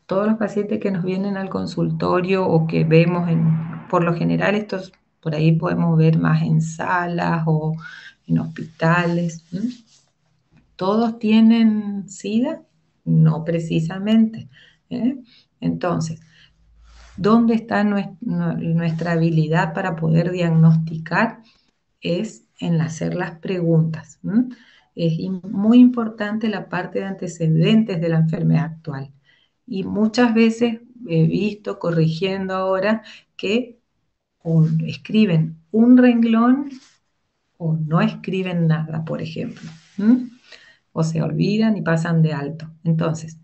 que nos vienen al consultorio o que vemos por lo general, estos por ahí podemos ver más en salas o en hospitales. ¿Todos tienen SIDA? No precisamente. Entonces, ¿dónde está nuestra habilidad para poder diagnosticar? Es en hacer las preguntas. Es muy importante la parte de antecedentes de la enfermedad actual. Y muchas veces he visto, corrigiendo ahora, que escriben un renglón o no escriben nada, por ejemplo. O se olvidan y pasan de alto. Entonces,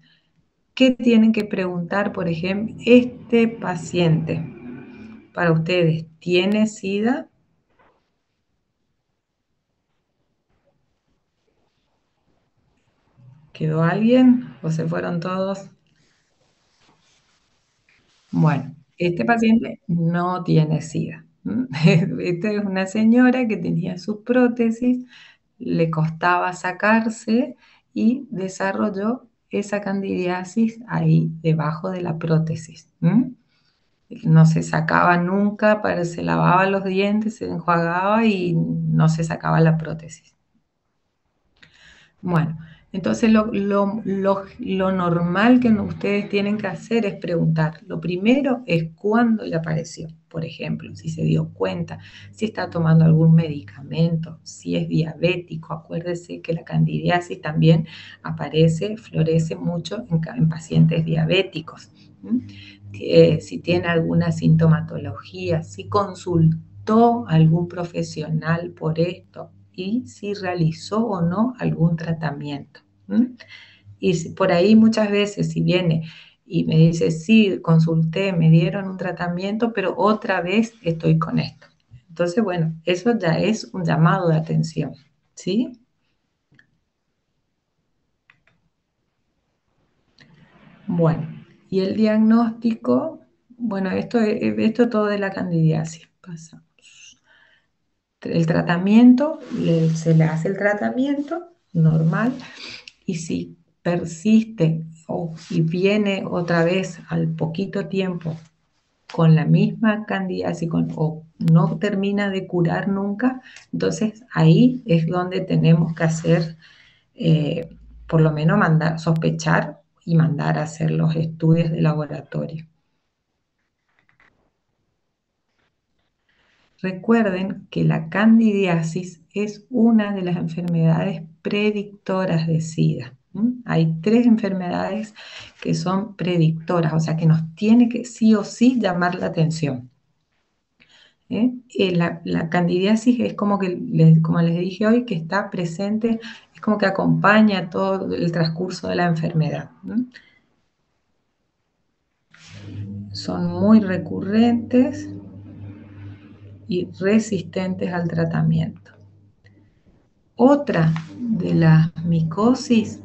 ¿qué tienen que preguntar? Por ejemplo, este paciente, para ustedes, ¿tiene SIDA? ¿Quedó alguien o se fueron todos? Bueno, este paciente no tiene SIDA. Esta es una señora que tenía su prótesis, le costaba sacarse y desarrolló esa candidiasis ahí debajo de la prótesis. no se sacaba nunca, se lavaba los dientes, se enjuagaba y no se sacaba la prótesis. Bueno, entonces lo normal que ustedes tienen que hacer es preguntar. Lo primero es cuándo le apareció, por ejemplo, si se dio cuenta, si está tomando algún medicamento, si es diabético. Acuérdese que la candidiasis también aparece, florece mucho en pacientes diabéticos. Si tiene alguna sintomatología, si consultó a algún profesional por esto y si realizó o no algún tratamiento. Y por ahí muchas veces si viene y me dice, sí, consulté, me dieron un tratamiento, pero otra vez estoy con esto. Entonces, bueno, eso ya es un llamado de atención, ¿sí? Bueno, y el diagnóstico, bueno, esto todo de la candidiasis. Pasamos. El tratamiento, se le hace el tratamiento normal y si persiste y viene otra vez al poquito tiempo con la misma candidiasis o no termina de curar nunca, entonces ahí es donde tenemos que hacer, por lo menos sospechar y mandar a hacer los estudios de laboratorio. Recuerden que la candidiasis es una de las enfermedades predictoras de SIDA. Hay 3 enfermedades que son predictoras, o sea que nos tiene que sí o sí llamar la atención. La candidiasis es como como les dije hoy, que está presente, es como que acompaña todo el transcurso de la enfermedad. Son muy recurrentes y resistentes al tratamiento. Otra de las micosis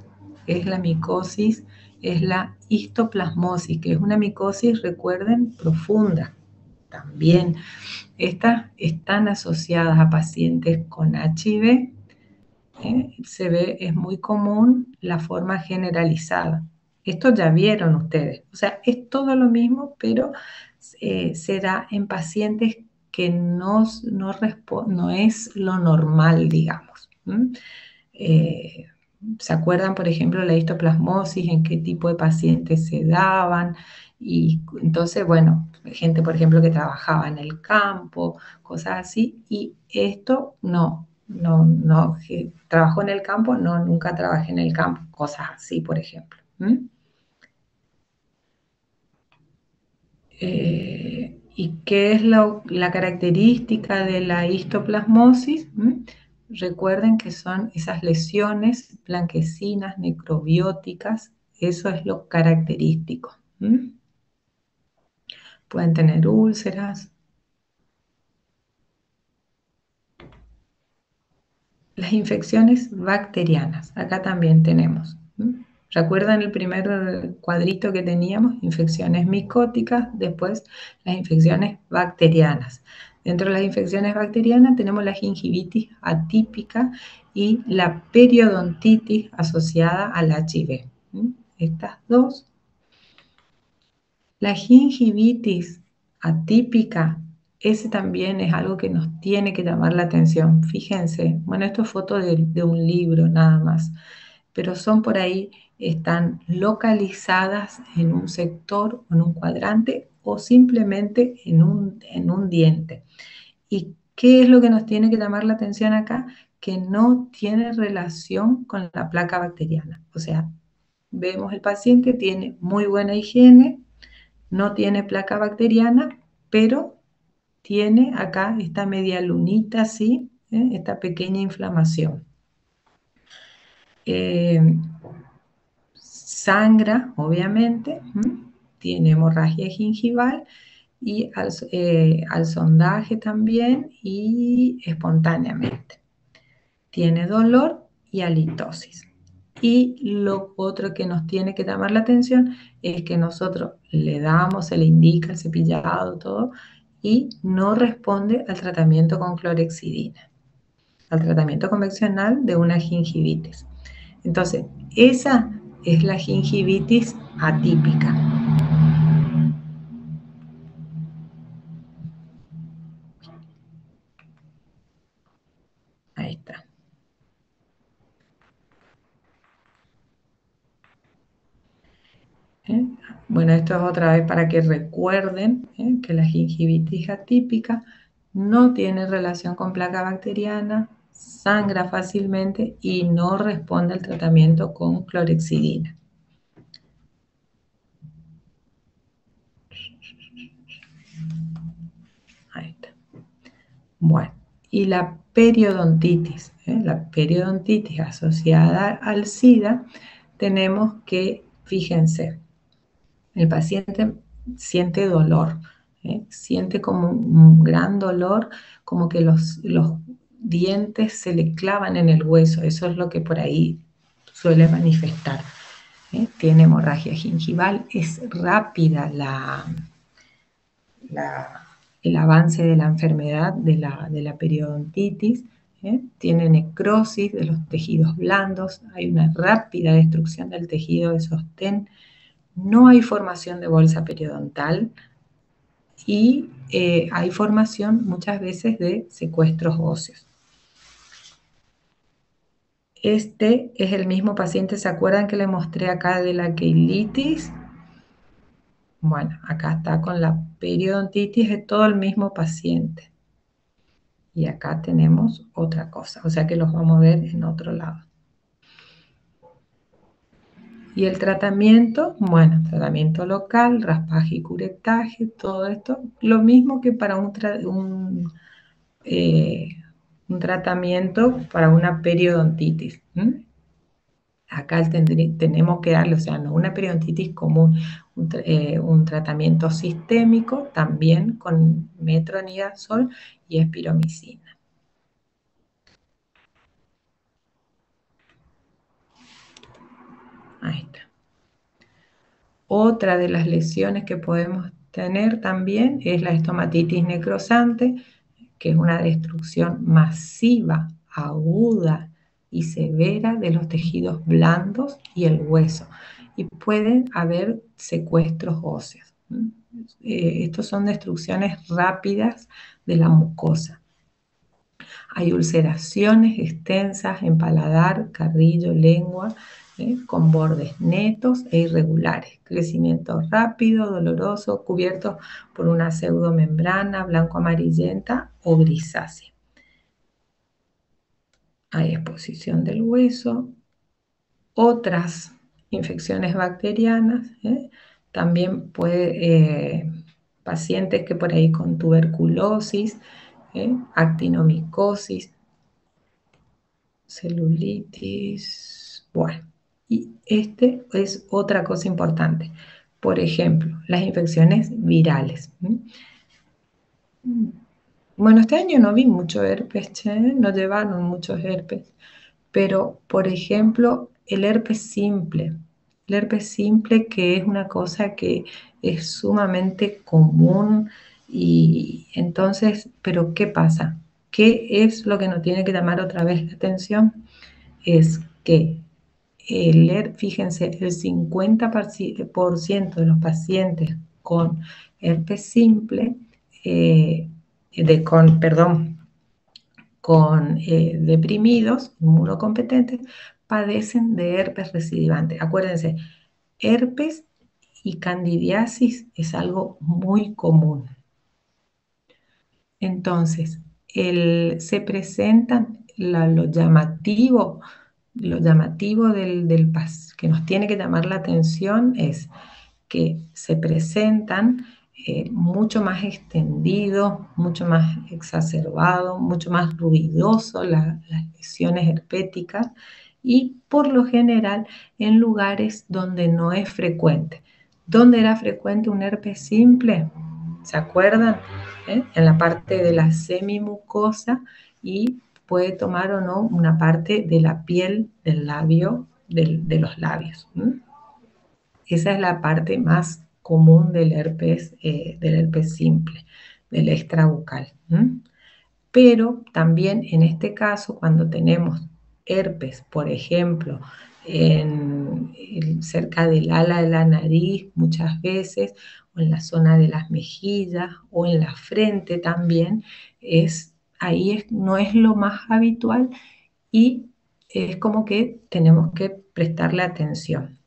es la histoplasmosis, que es una micosis, recuerden, profunda. También estas están asociadas a pacientes con HIV. Es muy común la forma generalizada. Esto ya vieron ustedes. O sea, es todo lo mismo, pero se da en pacientes que no es lo normal, digamos. ¿Se acuerdan, por ejemplo, la histoplasmosis, en qué tipo de pacientes se daban? Y entonces, bueno, gente, por ejemplo, que trabajaba en el campo, cosas así, y esto no, que trabajó en el campo, no, nunca trabajé en el campo, cosas así, por ejemplo. ¿Y qué es la característica de la histoplasmosis? Recuerden que son esas lesiones blanquecinas, necrobióticas, eso es lo característico. Pueden tener úlceras. Las infecciones bacterianas, acá también tenemos. ¿Recuerdan el primer cuadrito que teníamos? Infecciones micóticas, después las infecciones bacterianas. Dentro de las infecciones bacterianas tenemos la gingivitis atípica y la periodontitis asociada al HIV. Estas dos. La gingivitis atípica, ese también es algo que nos tiene que llamar la atención. Fíjense, bueno, esto es foto de un libro nada más, pero son por ahí, están localizadas en un sector o en un cuadrante o simplemente en un diente. ¿Y qué es lo que nos tiene que llamar la atención acá? Que no tiene relación con la placa bacteriana. O sea, vemos el paciente, tiene muy buena higiene, no tiene placa bacteriana, pero tiene acá esta media lunita así, esta pequeña inflamación. Sangra, obviamente, tiene hemorragia gingival y al sondaje también y espontáneamente. Tiene dolor y halitosis. Y lo otro que nos tiene que llamar la atención es que nosotros se le indica el cepillado, todo, y no responde al tratamiento con clorexidina, al tratamiento convencional de una gingivitis. Entonces, esa es la gingivitis atípica. ¿eh? Bueno, esto es otra vez para que recuerden que la gingivitis atípica no tiene relación con placa bacteriana, sangra fácilmente y no responde al tratamiento con clorexidina. Ahí está. Bueno, y la periodontitis, la periodontitis asociada al SIDA, tenemos que, fíjense, el paciente siente dolor, siente como un gran dolor, como que los dientes se le clavan en el hueso, eso es lo que por ahí suele manifestar. Tiene hemorragia gingival, es rápida el avance de la enfermedad de la periodontitis, tiene necrosis de los tejidos blandos, hay una rápida destrucción del tejido de sostén, no hay formación de bolsa periodontal y hay formación muchas veces de secuestros óseos. Este es el mismo paciente, ¿se acuerdan que le mostré acá de la queilitis? Bueno, acá está con la periodontitis, es todo el mismo paciente. Y acá tenemos otra cosa, o sea que los vamos a ver en otro lado. Y el tratamiento, bueno, tratamiento local, raspaje y curetaje, todo esto, lo mismo que para un tratamiento para una periodontitis. Acá tenemos que darle, o sea, no una periodontitis común, un tratamiento sistémico también con metronidazol y espiromicina. Ahí está. Otra de las lesiones que podemos tener también es la estomatitis necrosante, que es una destrucción masiva, aguda y severa de los tejidos blandos y el hueso. Y pueden haber secuestros óseos. Estos son destrucciones rápidas de la mucosa. Hay ulceraciones extensas en paladar, carrillo, lengua, con bordes netos e irregulares, crecimiento rápido, doloroso, cubierto por una pseudomembrana blanco-amarillenta o grisácea. Hay exposición del hueso, otras infecciones bacterianas, también pacientes que por ahí con tuberculosis, actinomicosis, celulitis, bueno, y este es otra cosa importante. Por ejemplo, las infecciones virales. Bueno, este año no vi mucho herpes, no llevaron muchos herpes, pero por ejemplo, el herpes simple que es una cosa que es sumamente común y entonces, pero ¿qué pasa? ¿Qué es lo que nos tiene que llamar otra vez la atención? Es que fíjense, el 50% de los pacientes con herpes simple, con deprimidos, inmunocompetentes, padecen de herpes recidivante. Acuérdense, herpes y candidiasis es algo muy común. Entonces, se presentan lo llamativo que nos tiene que llamar la atención es que se presentan mucho más extendidos, mucho más exacerbados, mucho más ruidosos las lesiones herpéticas y por lo general en lugares donde no es frecuente. ¿Dónde era frecuente un herpes simple? ¿Se acuerdan? En la parte de la semimucosa y puede tomar o no una parte de la piel del labio, de los labios. Esa es la parte más común del herpes simple, del extrabucal. Pero también en este caso, cuando tenemos herpes, por ejemplo, cerca del ala de la nariz muchas veces, o en la zona de las mejillas, o en la frente también, no es lo más habitual y es como que tenemos que prestarle atención.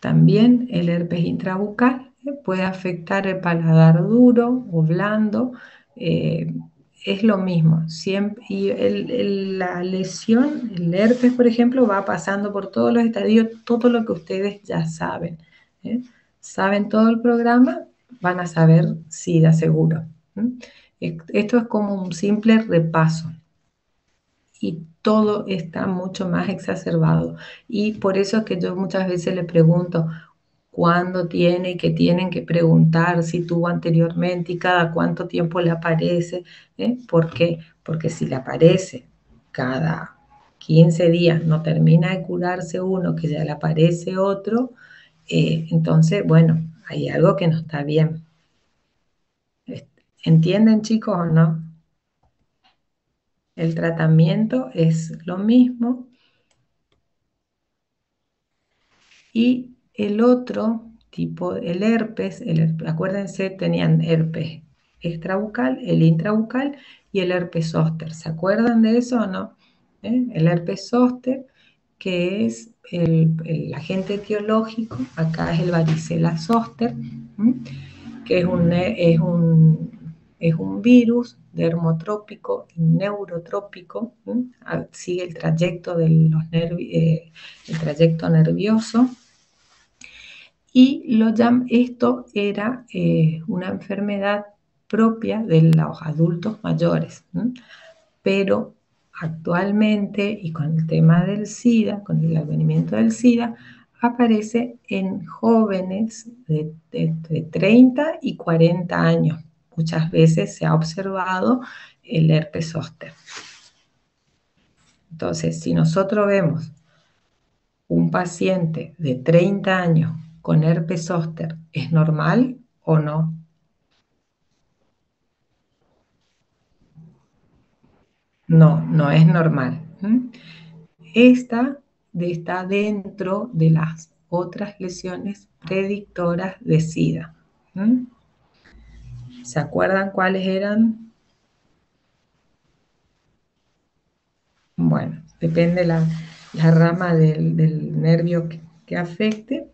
También el herpes intrabucal puede afectar el paladar duro o blando. Es lo mismo. Siempre, y la lesión, el herpes, por ejemplo, va pasando por todos los estadios, todo lo que ustedes ya saben. Saben todo el programa, van a saber SIDA seguro. Esto es como un simple repaso. Y todo está mucho más exacerbado. Y por eso es que yo muchas veces le pregunto cuándo tiene y que tienen que preguntar si tuvo anteriormente y cada cuánto tiempo le aparece. ¿Por qué? Porque si le aparece cada 15 días, no termina de curarse uno, que ya le aparece otro, entonces, bueno, hay algo que no está bien. ¿Entienden, chicos, o no? El tratamiento es lo mismo. Y el otro tipo, acuérdense, tenían herpes extrabucal, el intrabucal y el herpes zóster. ¿Se acuerdan de eso o no? El herpes zóster, que es el agente etiológico, acá es el varicela zoster, que es un virus dermotrópico y neurotrópico, sigue el trayecto de el trayecto nervioso. Y esto era una enfermedad propia de los adultos mayores, pero actualmente, y con el tema del SIDA, con el advenimiento del SIDA, aparece en jóvenes de 30 y 40 años. Muchas veces se ha observado el herpes zóster. Entonces, si nosotros vemos un paciente de 30 años con herpes zóster, ¿es normal o no? No, no es normal. Esta está dentro de las otras lesiones predictoras de SIDA. ¿Se acuerdan cuáles eran? Bueno, depende la rama del nervio que afecte,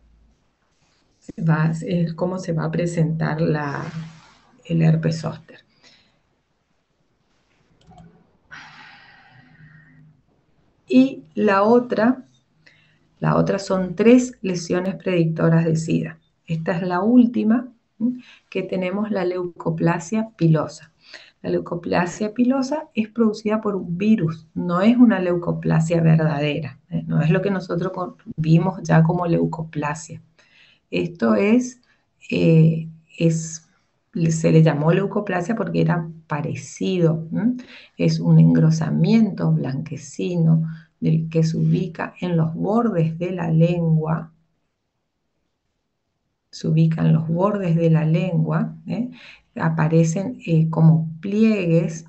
es cómo se va a presentar el herpes zóster. Y la otra son 3 lesiones predictoras de SIDA. Esta es la última, que tenemos la leucoplasia pilosa. La leucoplasia pilosa es producida por un virus, no es una leucoplasia verdadera, no es lo que nosotros vimos ya como leucoplasia. Esto se le llamó leucoplasia porque era parecido, es un engrosamiento blanquecino del que se ubica en los bordes de la lengua, aparecen como pliegues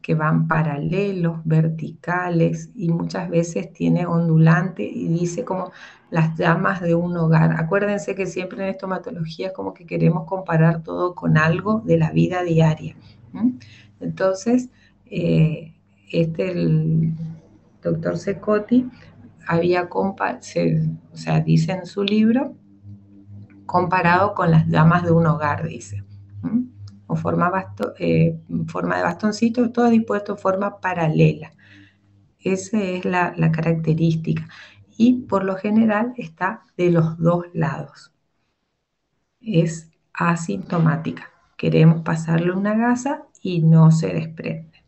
que van paralelos, verticales y muchas veces tiene ondulante y dice como las llamas de un hogar. Acuérdense que siempre en estomatología es como que queremos comparar todo con algo de la vida diaria. Entonces, el doctor Secotti dice en su libro, comparado con las llamas de un hogar, dice. Con forma de bastoncito, todo dispuesto en forma paralela. Esa es la característica. Y por lo general está de los dos lados. Es asintomática. Queremos pasarle una gasa y no se desprende.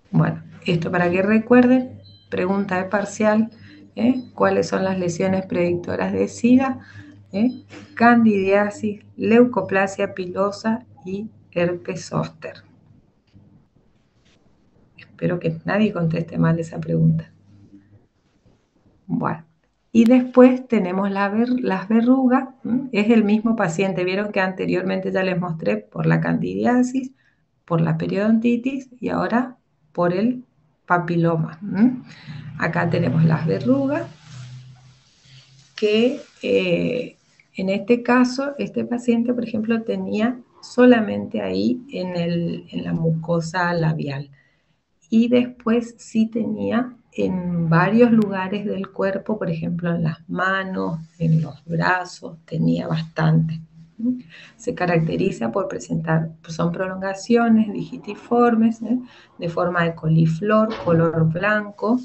Bueno, esto para que recuerden, pregunta de parcial, ¿cuáles son las lesiones predictoras de SIDA? Candidiasis, leucoplasia pilosa y herpes zóster. Espero que nadie conteste mal esa pregunta. Bueno, y después tenemos las verrugas, es el mismo paciente, vieron que anteriormente ya les mostré por la candidiasis, por la periodontitis y ahora por el papiloma. Acá tenemos las verrugas que en este caso, este paciente, por ejemplo, tenía solamente ahí en la mucosa labial y después sí tenía en varios lugares del cuerpo, por ejemplo en las manos, en los brazos, tenía bastante. Se caracteriza por presentar, son prolongaciones digitiformes, de forma de coliflor, color blanco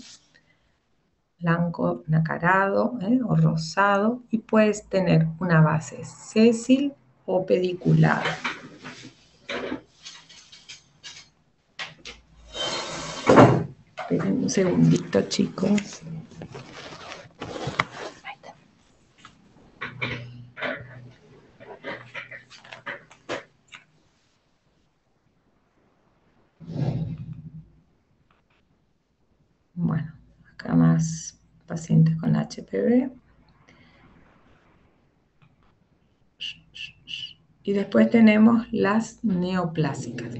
nacarado, o rosado, y puedes tener una base sésil o pediculada. Esperen un segundito, chicos. Ahí está. Bueno, acá más pacientes con HPV. Y después tenemos las neoplásicas.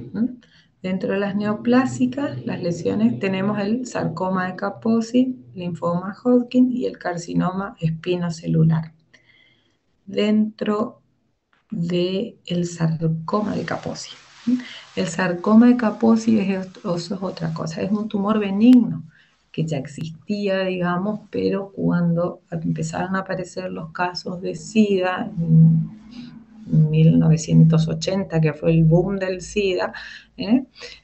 Dentro de las neoplásicas, las lesiones, tenemos el sarcoma de Kaposi, linfoma Hodgkin y el carcinoma espinocelular. Dentro del sarcoma de Kaposi. El sarcoma de Kaposi eso es otra cosa, es un tumor benigno que ya existía, digamos, pero cuando empezaron a aparecer los casos de SIDA, 1980, que fue el boom del SIDA,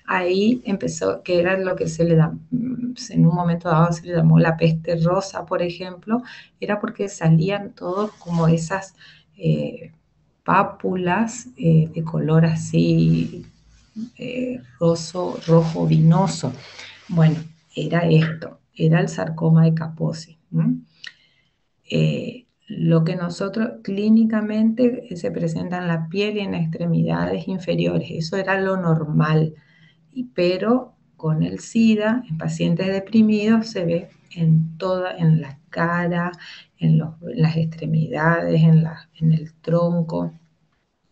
ahí empezó, que era lo que se le da, en un momento dado se le llamó la peste rosa, por ejemplo, era porque salían todos como esas pápulas de color así rojo vinoso. Bueno, era esto, era el sarcoma de Kaposi. Lo que nosotros clínicamente se presenta en la piel y en extremidades inferiores, eso era lo normal, pero con el SIDA, en pacientes deprimidos se ve en la cara, en las extremidades, en el tronco,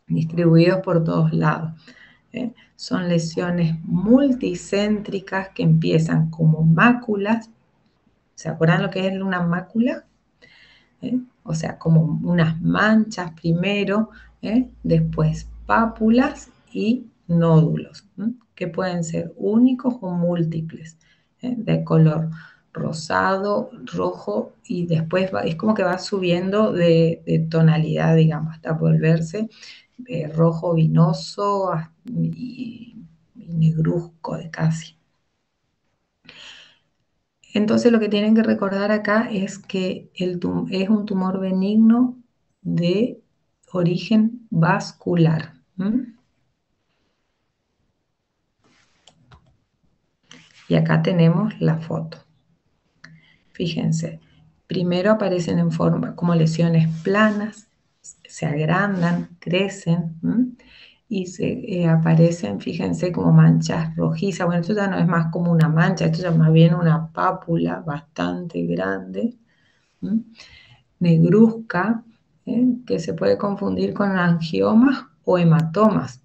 distribuidos por todos lados. Son lesiones multicéntricas que empiezan como máculas. ¿Se acuerdan lo que es una mácula? O sea, como unas manchas primero, después pápulas y nódulos, que pueden ser únicos o múltiples, de color rosado, rojo, y después es como que va subiendo de tonalidad, digamos, hasta volverse rojo vinoso y negruzco de casi. Entonces lo que tienen que recordar acá es que es un tumor benigno de origen vascular. Y acá tenemos la foto. Fíjense, primero aparecen en forma como lesiones planas, se agrandan, crecen, y se aparecen, fíjense, como manchas rojizas. Bueno, esto ya no es más como una mancha, esto ya es más bien una pápula bastante grande, negruzca, que se puede confundir con angiomas o hematomas.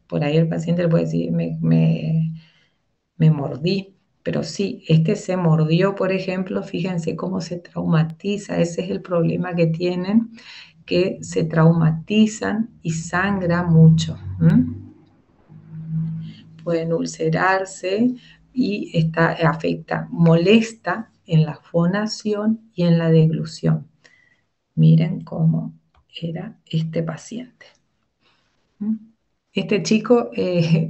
Por ahí el paciente le puede decir, me mordí, pero sí, este se mordió, por ejemplo, fíjense cómo se traumatiza, ese es el problema que tienen, que se traumatizan y sangra mucho. Pueden ulcerarse y afecta, molesta en la fonación y en la deglución. Miren cómo era este paciente. Este chico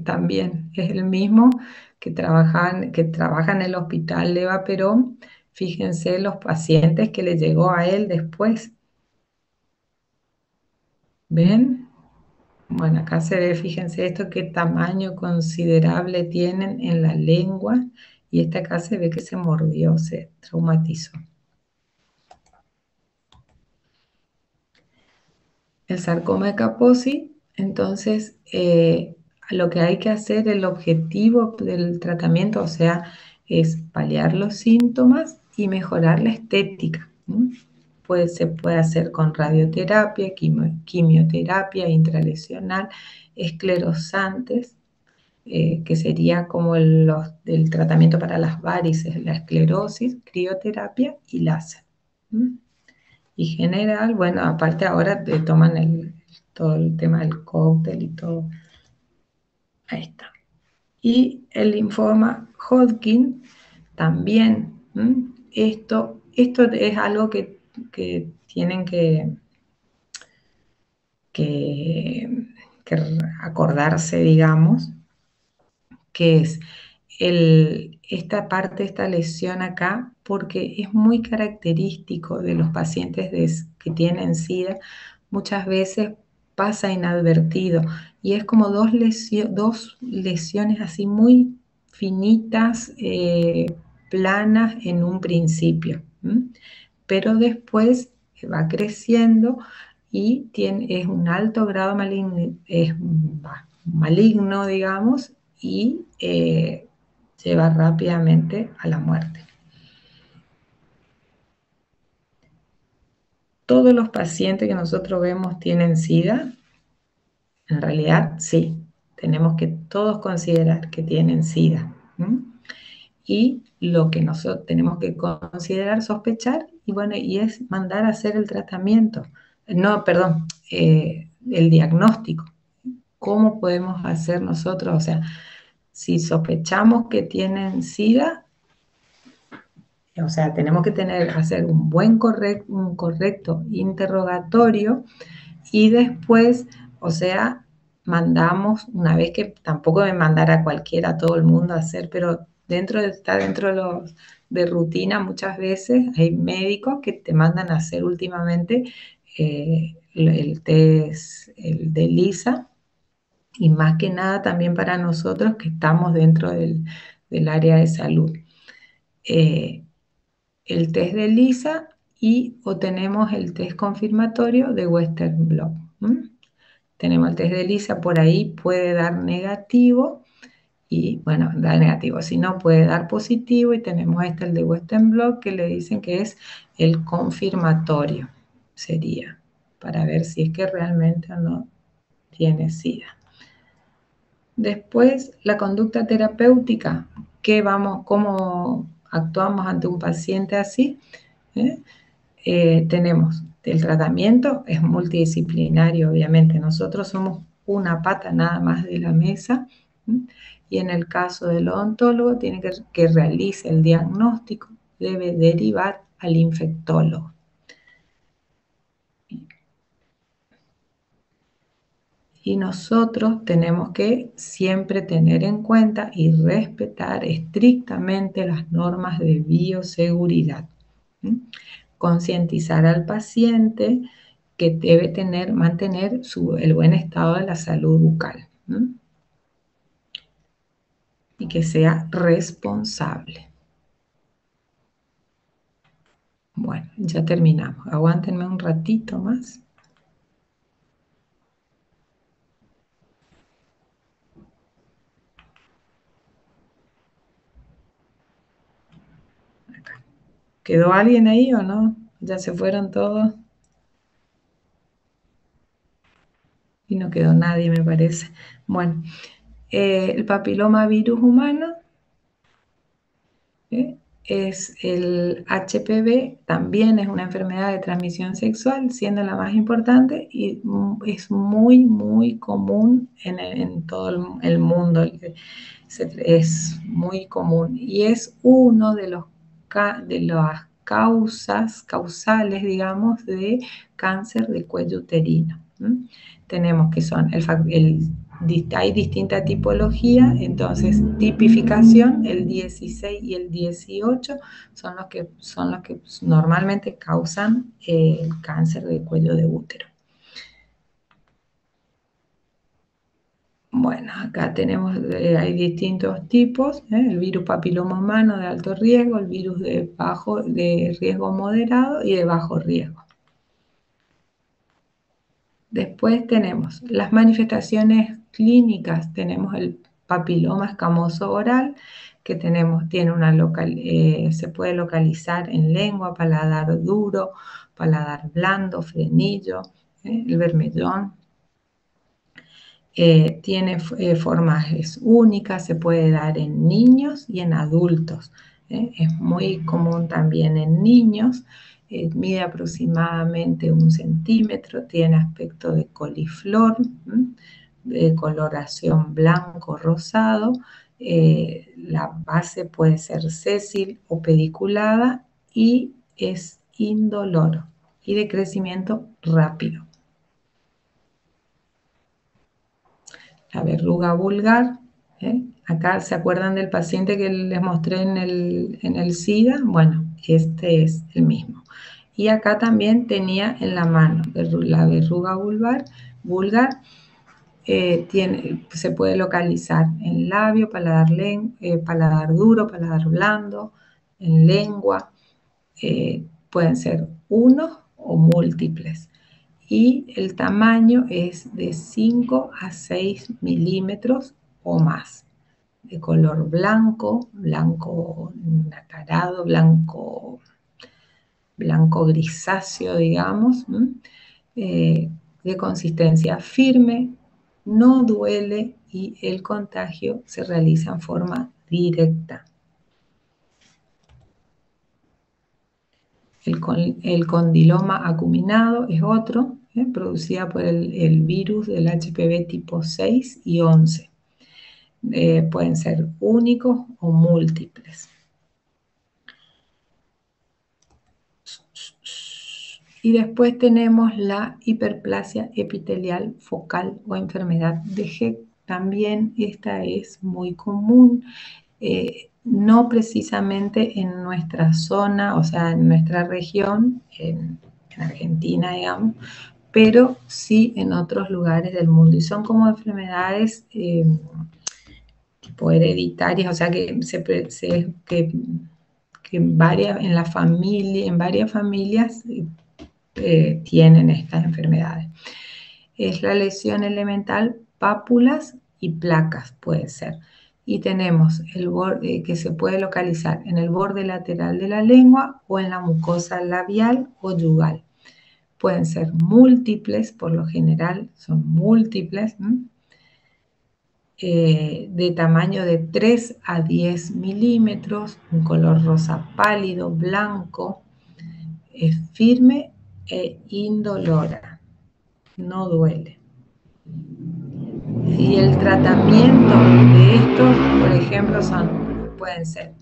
también es el mismo que trabaja en el hospital de Vaperón. Fíjense los pacientes que le llegó a él después. ¿Ven? Bueno, acá se ve, fíjense esto, qué tamaño considerable tienen en la lengua. Y este acá se ve que se mordió, se traumatizó. El sarcoma de Kaposi, entonces, lo que hay que hacer, el objetivo del tratamiento, o sea, es paliar los síntomas y mejorar la estética. Se puede hacer con radioterapia, quimioterapia intralesional, esclerosantes, que sería como el tratamiento para las varices, la esclerosis, crioterapia y láser. Y general, bueno, aparte ahora te toman todo el tema del cóctel y todo. Ahí está. Y el linfoma Hodgkin también Esto es algo que tienen que acordarse, digamos, que es esta parte, esta lesión acá, porque es muy característico de los pacientes que tienen SIDA, muchas veces pasa inadvertido y es como dos lesiones así muy finitas, planas en un principio, pero después va creciendo y es un alto grado maligno, digamos, y lleva rápidamente a la muerte. ¿Todos los pacientes que nosotros vemos tienen SIDA? En realidad, sí. Tenemos que todos considerar que tienen SIDA. Y lo que nosotros tenemos que considerar, sospechar, y es mandar a hacer el tratamiento. No, perdón, el diagnóstico. ¿Cómo podemos hacer nosotros? O sea, si sospechamos que tienen SIDA, o sea, tenemos que hacer un correcto interrogatorio y después, o sea, mandamos, una vez que tampoco de mandar a cualquiera, a todo el mundo a hacer, pero está dentro de rutina muchas veces, hay médicos que te mandan a hacer últimamente el test, el de ELISA, y más que nada también para nosotros que estamos dentro del área de salud. El test de ELISA o tenemos el test confirmatorio de Western Blot. Tenemos el test de ELISA, por ahí puede dar negativo y bueno, da negativo, si no puede dar positivo, y tenemos el de Western Blot que le dicen que es el confirmatorio, sería, para ver si es que realmente o no tiene SIDA. Después, la conducta terapéutica, ¿cómo actuamos ante un paciente así? Tenemos el tratamiento, es multidisciplinario, obviamente. Nosotros somos una pata nada más de la mesa, y en el caso del odontólogo, tiene que realice el diagnóstico, debe derivar al infectólogo. Y nosotros tenemos que siempre tener en cuenta y respetar estrictamente las normas de bioseguridad. Concientizar al paciente que debe mantener el buen estado de la salud bucal, y que sea responsable. Bueno, ya terminamos. Aguántenme un ratito más. ¿Quedó alguien ahí o no? ¿Ya se fueron todos? Y no quedó nadie, me parece. Bueno, el papilomavirus humano es el HPV, también es una enfermedad de transmisión sexual, siendo la más importante, y es muy, muy común en todo el mundo. Es muy común y es uno de las causales, digamos, de cáncer de cuello uterino. Tenemos que son hay distinta tipología, entonces tipificación, el 16 y el 18 son los que normalmente causan el cáncer de cuello de útero. Bueno, acá tenemos, hay distintos tipos, el virus papiloma humano de alto riesgo, el virus de riesgo moderado y de bajo riesgo. Después tenemos las manifestaciones clínicas, tenemos el papiloma escamoso oral, que se puede localizar en lengua, paladar duro, paladar blando, frenillo, el bermellón. Tiene formas únicas, se puede dar en niños y en adultos. Es muy común también en niños, mide aproximadamente 1 centímetro, tiene aspecto de coliflor, de coloración blanco-rosado. La base puede ser sésil o pediculada y es indoloro y de crecimiento rápido. La verruga vulgar, acá se acuerdan del paciente que les mostré en el SIDA, bueno, este es el mismo. Y acá también tenía en la mano la verruga vulgar, se puede localizar en labio, paladar duro, paladar blando, en lengua, pueden ser unos o múltiples. Y el tamaño es de 5 a 6 milímetros o más, de color blanco, blanco nacarado, blanco grisáceo, digamos, de consistencia firme, no duele y el contagio se realiza en forma directa. El condiloma acuminado es otro, producida por el virus del HPV tipo 6 y 11. Pueden ser únicos o múltiples. Y después tenemos la hiperplasia epitelial focal o enfermedad de Heck. También esta es muy común, no precisamente en nuestra zona, o sea, en nuestra región, en Argentina, digamos, pero sí en otros lugares del mundo. Y son como enfermedades tipo hereditarias, o sea, que en varias familias tienen estas enfermedades. Es la lesión elemental, pápulas y placas puede ser. Y tenemos el borde que se puede localizar en el borde lateral de la lengua o en la mucosa labial o yugal. Pueden ser múltiples, por lo general son múltiples, de tamaño de 3 a 10 milímetros, un color rosa pálido, blanco, es firme e indolora, no duele. Y el tratamiento de estos, por ejemplo, pueden ser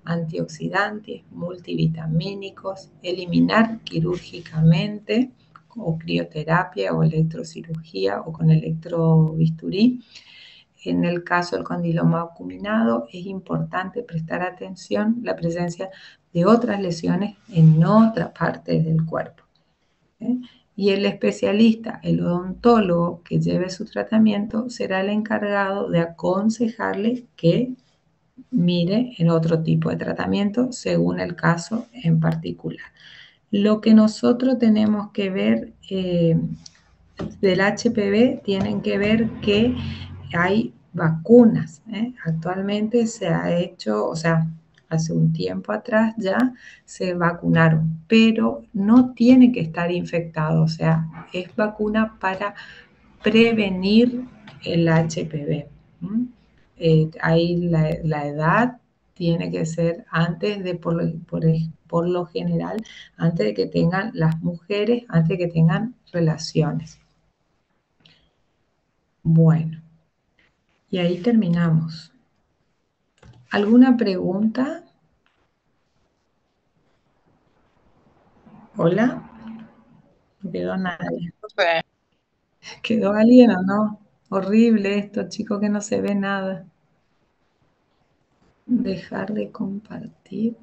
antioxidantes, multivitamínicos, eliminar quirúrgicamente o crioterapia o electrocirugía o con electrobisturí. En el caso del condiloma acuminado es importante prestar atención a la presencia de otras lesiones en otras partes del cuerpo. Y el especialista, el odontólogo que lleve su tratamiento, será el encargado de aconsejarle que mire en otro tipo de tratamiento según el caso en particular. Lo que nosotros tenemos que ver del HPV, tienen que ver que hay vacunas. Actualmente se ha hecho, o sea, hace un tiempo atrás ya se vacunaron, pero no tiene que estar infectado, o sea, es vacuna para prevenir el HPV. Ahí la edad tiene que ser antes de, por lo general, antes de que tengan las mujeres, antes de que tengan relaciones. Bueno, y ahí terminamos. ¿Alguna pregunta? ¿Hola? No quedó nadie. ¿Quedó alguien o no? Horrible esto, chicos, que no se ve nada. Dejar de compartir.